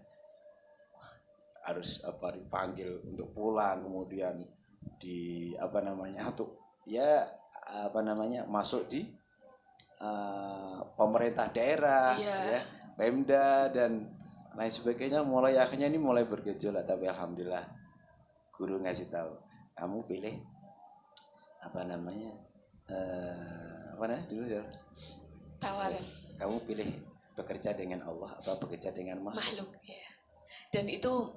Harus dipanggil untuk pulang, kemudian untuk masuk di pemerintah daerah, Iya. ya, Pemda dan lain sebagainya. Akhirnya ini mulai bergejolak, tapi alhamdulillah guru ngasih tahu, kamu pilih dulu ya, Tawaran kamu pilih bekerja dengan Allah atau bekerja dengan makhluk. makhluk ya. Dan itu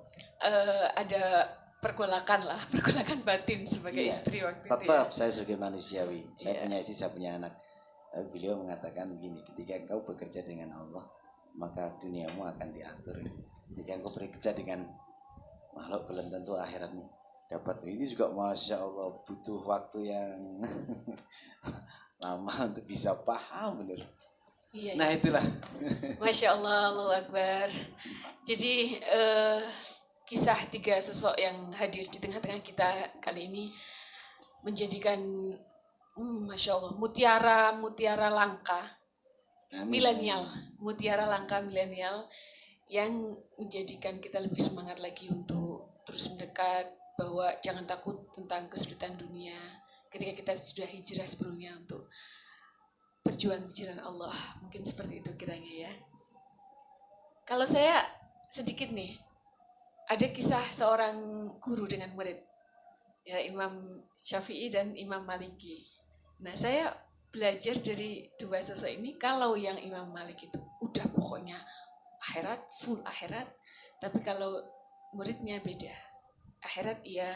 ada pergolakan batin sebagai Iya, istri waktu itu. Tetap saya sebagai manusiawi, saya Iya. punya istri, saya punya anak. Tapi beliau mengatakan begini, ketika engkau bekerja dengan Allah, maka duniamu akan diatur. Ketika engkau bekerja dengan makhluk, belum tentu akhiratmu dapat. Ini juga masya Allah butuh waktu yang lama untuk bisa paham bener. Iya. Nah itulah. Masya Allah, Allahu Akbar. Jadi kisah 3 sosok yang hadir di tengah-tengah kita kali ini menjadikan Masya Allah, mutiara langka milenial, mutiara langka milenial yang menjadikan kita lebih semangat lagi untuk terus mendekat, bahwa jangan takut tentang kesulitan dunia ketika kita sudah hijrah sebelumnya untuk berjuang di jalan Allah. Mungkin seperti itu kiranya ya. Kalau saya sedikit nih, ada kisah seorang guru dengan murid, ya, Imam Syafi'i dan Imam Maliki. Nah, saya belajar dari 2 sosok ini. Kalau yang Imam Malik itu udah pokoknya akhirat, full akhirat, tapi kalau muridnya beda, akhirat iya,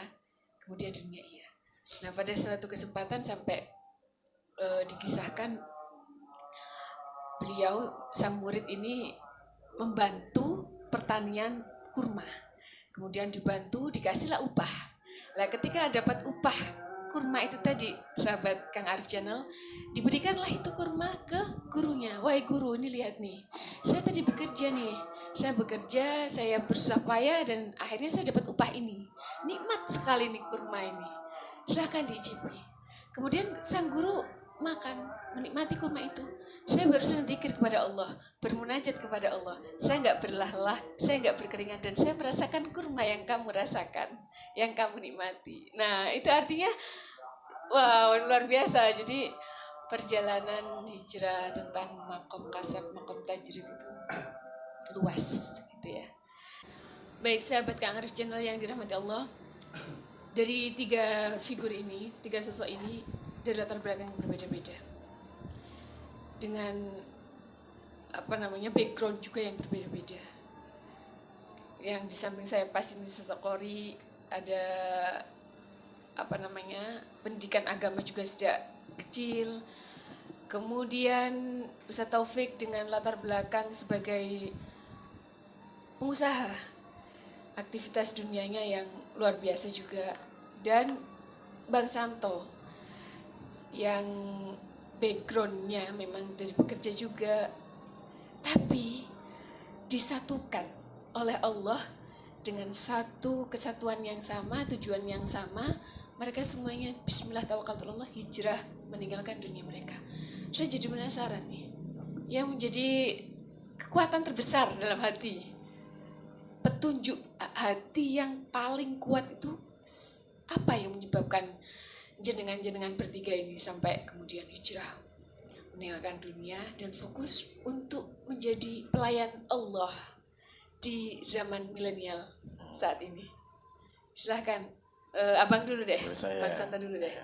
kemudian dunia iya. Nah, pada suatu kesempatan sampai dikisahkan beliau, sang murid ini membantu pertanian kurma. Kemudian dibantu, dikasihlah upah. Nah, ketika dapat upah kurma itu tadi, sahabat Kang Arif Channel, diberikanlah itu kurma ke gurunya. Wahai guru, ini lihat nih, saya tadi bekerja nih. Saya bekerja, saya bersusah payah, dan akhirnya saya dapat upah ini. Nikmat sekali nih kurma ini. Silahkan diicipi. Kemudian sang guru makan, menikmati kurma itu. Saya barusan zikir kepada Allah, bermunajat kepada Allah. Saya nggak berlah-lah, saya nggak berkeringat, dan saya merasakan kurma yang kamu rasakan, yang kamu nikmati. Nah, itu artinya, wow, luar biasa. Jadi perjalanan hijrah tentang makom kasab, makom tajrid itu luas, gitu ya. Baik, sahabat Kang Arif Channel yang dirahmati Allah, dari 3 figur ini, 3 sosok ini, dari latar belakang yang berbeda-beda, dengan background juga yang berbeda-beda. Yang di samping saya pas ini sosok Qori, ada pendidikan agama juga sejak kecil. Kemudian Ustaz Taufik dengan latar belakang sebagai pengusaha, aktivitas dunianya yang luar biasa juga. Dan Bang Santo yang backgroundnya memang dari pekerja juga, tapi disatukan oleh Allah dengan satu kesatuan yang sama, tujuan yang sama. Mereka semuanya bismillah tawakkalullah, hijrah meninggalkan dunia mereka. Saya jadi penasaran nih, yang menjadi kekuatan terbesar dalam hati, petunjuk hati yang paling kuat itu apa yang menyebabkan jenengan-jenengan bertiga ini sampai kemudian hijrah meninggalkan dunia dan fokus untuk menjadi pelayan Allah di zaman milenial saat ini. Silahkan, abang dulu deh, Saya. Bang Santo dulu deh.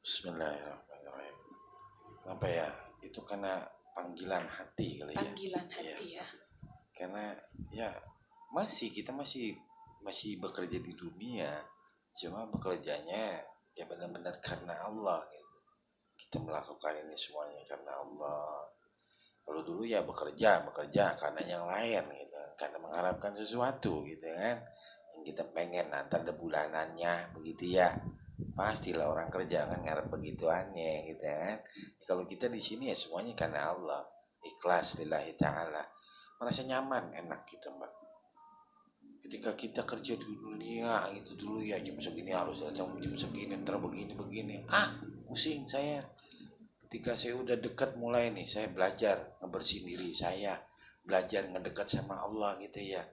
Bismillahirrahmanirrahim. Kenapa ya? Itu karena panggilan hati kali ya. Panggilan hati ya. Karena ya kita masih bekerja di dunia, cuma bekerjanya ya benar-benar karena Allah gitu. Kita melakukan ini semuanya karena Allah. Kalau dulu ya bekerja karena yang lain gitu, karena mengharapkan sesuatu gitu kan, yang kita pengen nanti ada bulanannya begitu ya. Pastilah orang kerja kan ngarep begituannya gitu kan. Kalau kita di sini ya semuanya karena Allah, ikhlas lillahi ta'ala, merasa nyaman, enak gitu mbak. Ketika kita kerja di dunia itu dulu ya jam segini harus datang, jam segini ntar begini pusing saya. Ketika saya udah dekat mulai nih, saya belajar ngebersihin diri saya, belajar ngedekat sama Allah gitu ya.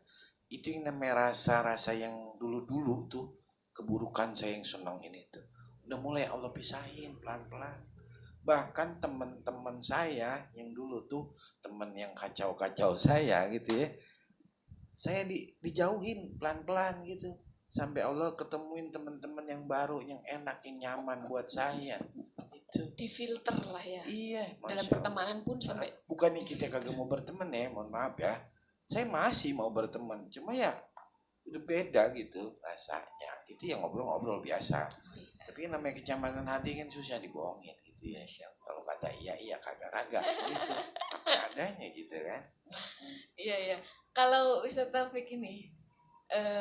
Itu yang namanya rasa yang dulu tuh, keburukan saya yang senang ini tuh udah mulai Allah pisahin pelan-pelan. Bahkan teman-teman saya yang dulu tuh, teman yang kacau-kacau saya gitu ya, saya dijauhin pelan-pelan gitu, sampai Allah ketemuin teman-teman yang baru, yang enak, yang nyaman buat saya. Itu Difilter lah ya. iya, Dalam Masya pertemanan pun sampai Allah. Bukannya kita kagak mau berteman ya, mohon maaf ya, saya masih mau berteman, cuma ya udah beda gitu rasanya. Gitu ya, ngobrol-ngobrol biasa. Tapi namanya kenyamanan hati kan susah dibohongin gitu ya. Kalau kata iya kagak gitu, apa adanya gitu kan. Iya. Kalau Ustaz Taufik ini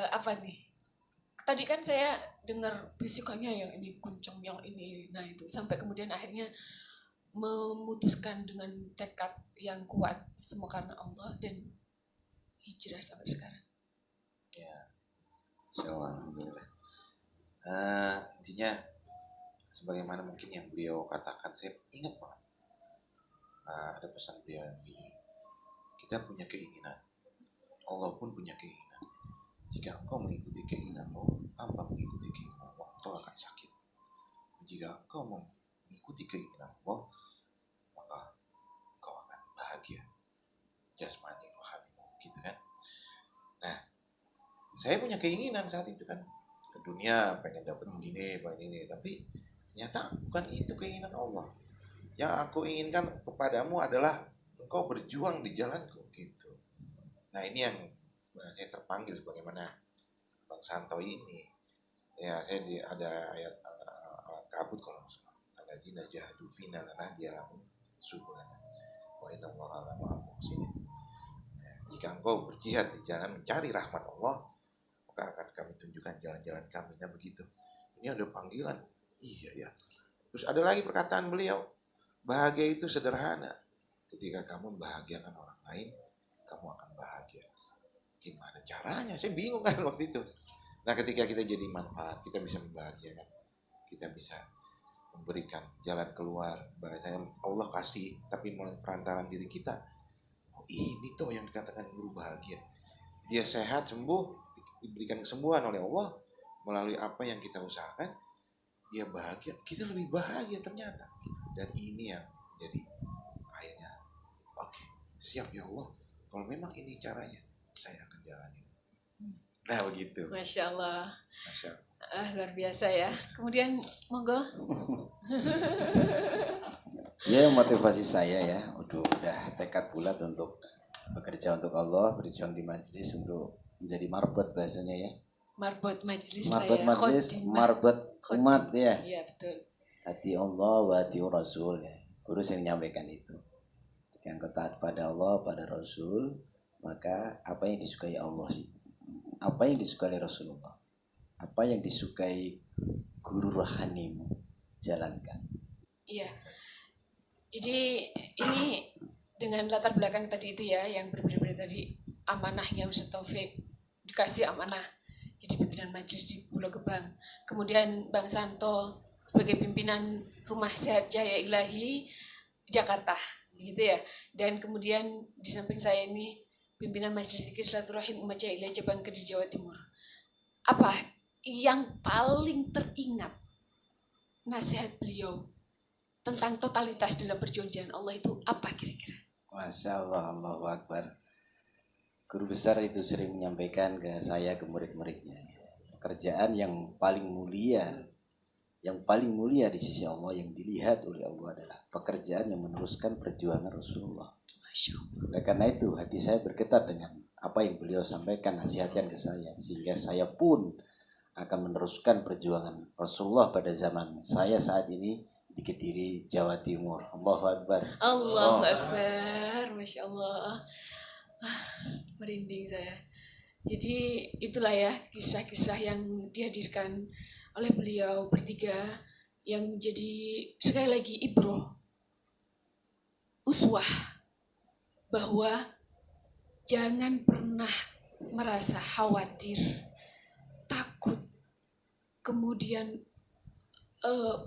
apa nih? Tadi kan saya dengar bisikannya yang ini kencang, yang ini, nah itu sampai kemudian akhirnya memutuskan dengan tekad yang kuat semua karena Allah dan hijrah sampai sekarang. Ya, insyaallah, alhamdulillah. Intinya sebagaimana mungkin yang beliau katakan, saya ingat banget. Ada pesan beliau yang begini, kita punya keinginan, Allah pun punya keinginan. Jika engkau mengikuti keinginanmu tanpa mengikuti keinginan Allah, engkau akan sakit. Jika engkau mengikuti keinginan Allah, maka engkau akan bahagia jasmani rohanimu, gitu kan. Nah, saya punya keinginan saat itu kan, ke dunia pengen dapat begini, pengen ini, tapi ternyata bukan itu keinginan Allah. Yang aku inginkan kepadamu adalah engkau berjuang di jalanku, gitu. Nah, ini yang saya terpanggil sebagaimana Bang Santo ini. Ya, saya ada ayat kabut kalau alladzina jahadu fina lanahdiyahum subulana wa innallaha lama'al muhsinin. Jika engkau berjihad di jalan mencari rahmat Allah, maka akan kami tunjukkan jalan-jalan kami. Nah begitu. Ini ada panggilan. Iya ya. Terus ada lagi perkataan beliau, bahagia itu sederhana. Ketika kamu membahagiakan orang lain, kamu akan bahagia. Gimana caranya? Saya bingung kan waktu itu. Nah ketika kita jadi manfaat, kita bisa membahagiakan, kita bisa memberikan jalan keluar. Bahasanya Allah kasih, tapi melalui perantaran diri kita. Oh, ini tuh yang dikatakan guru bahagia. Dia sehat, sembuh, diberikan kesembuhan oleh Allah melalui apa yang kita usahakan. Dia bahagia, kita lebih bahagia ternyata. Dan ini yang jadi akhirnya, oke, siap ya Allah. Kalau memang ini caranya, saya akan jalani. Nah begitu. Masya Allah. Masya Allah. Luar biasa ya. Kemudian monggo. Ya, motivasi saya ya, udah tekad bulat untuk bekerja untuk Allah, berjuang di majelis untuk menjadi marbot bahasanya ya. Marbot majelis Marbot lah ya. majelis, Khotimah. marbot umat ya. Iya betul. Hati Allah wa hati Rasul ya. Guru yang menyampaikan itu. Ketika engkau taat pada Allah, pada Rasul, maka apa yang disukai Allah sih? Apa yang disukai Rasulullah? Apa yang disukai guru rohanimu? Jalankan. Iya. Jadi ini dengan latar belakang tadi itu ya, yang berbeda tadi, amanahnya Ustaz Taufik, dikasih amanah jadi pimpinan majelis di Pulau Gebang. Kemudian Bang Santo sebagai pimpinan Rumah Sehat Jaya Ilahi Jakarta, gitu ya. Dan kemudian di samping saya ini pimpinan Majelis Zikir Silaturahim Umat Jaya Ilahi Jabangke di Jawa Timur. Apa yang paling teringat nasihat beliau tentang totalitas dalam perjuangan Allah itu apa kira-kira? Masya Allah, Allahu Akbar. Guru besar itu sering menyampaikan ke saya, ke murid-muridnya, pekerjaan yang paling mulia di sisi Allah, yang dilihat oleh Allah adalah pekerjaan yang meneruskan perjuangan Rasulullah. Masya Allah. Oleh karena itu hati saya bergetar dengan apa yang beliau sampaikan, nasihatkan ke saya, sehingga saya pun akan meneruskan perjuangan Rasulullah pada zaman saya saat ini di Kediri, Jawa Timur. Allahu Akbar. Allahu Akbar, Masya Allah. Merinding saya. Jadi itulah ya kisah-kisah yang dihadirkan oleh beliau bertiga yang jadi sekali lagi ibroh, uswah, bahwa jangan pernah merasa khawatir, takut, kemudian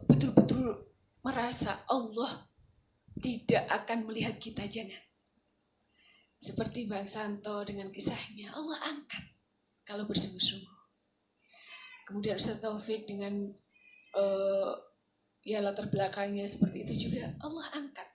betul-betul merasa Allah tidak akan melihat kita, jangan. Seperti Bang Santo dengan kisahnya, Allah angkat kalau bersungguh-sungguh. Kemudian Ustaz Taufik dengan ya latar belakangnya seperti itu juga Allah angkat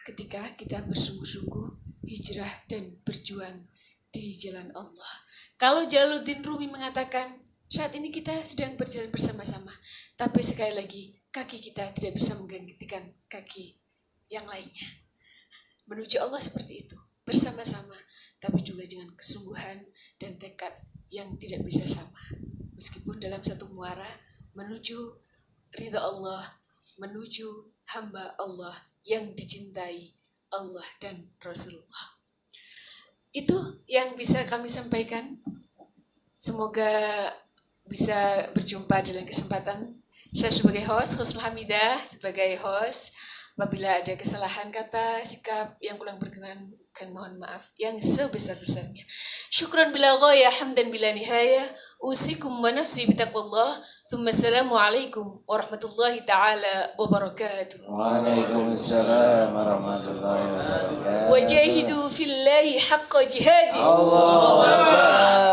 ketika kita bersungguh-sungguh hijrah dan berjuang di jalan Allah. Kalau Jalaluddin Rumi mengatakan saat ini kita sedang berjalan bersama-sama, tapi sekali lagi kaki kita tidak bisa menggantikan kaki yang lainnya. Menuju Allah seperti itu, bersama-sama, tapi juga dengan kesungguhan dan tekad yang tidak bisa sama. Meskipun dalam satu muara menuju ridha Allah, menuju hamba Allah yang dicintai Allah dan Rasulullah. Itu yang bisa kami sampaikan. Semoga bisa berjumpa dalam kesempatan. Saya sebagai host, Husnul Hamidah sebagai host. Apabila ada kesalahan kata, sikap yang kurang berkenan, kan mohon maaf yang sebesar-besarnya. Syukran bila ghaya, hamdan bila nihaya. Usikum wa nafsi bitaqwallah. Thumma assalamualaikum warahmatullahi ta'ala wabarakatuh. Waalaikumsalam warahmatullahi wabarakatuh. Wajahidu fillahi haqqa jihadi. Allahu Akbar.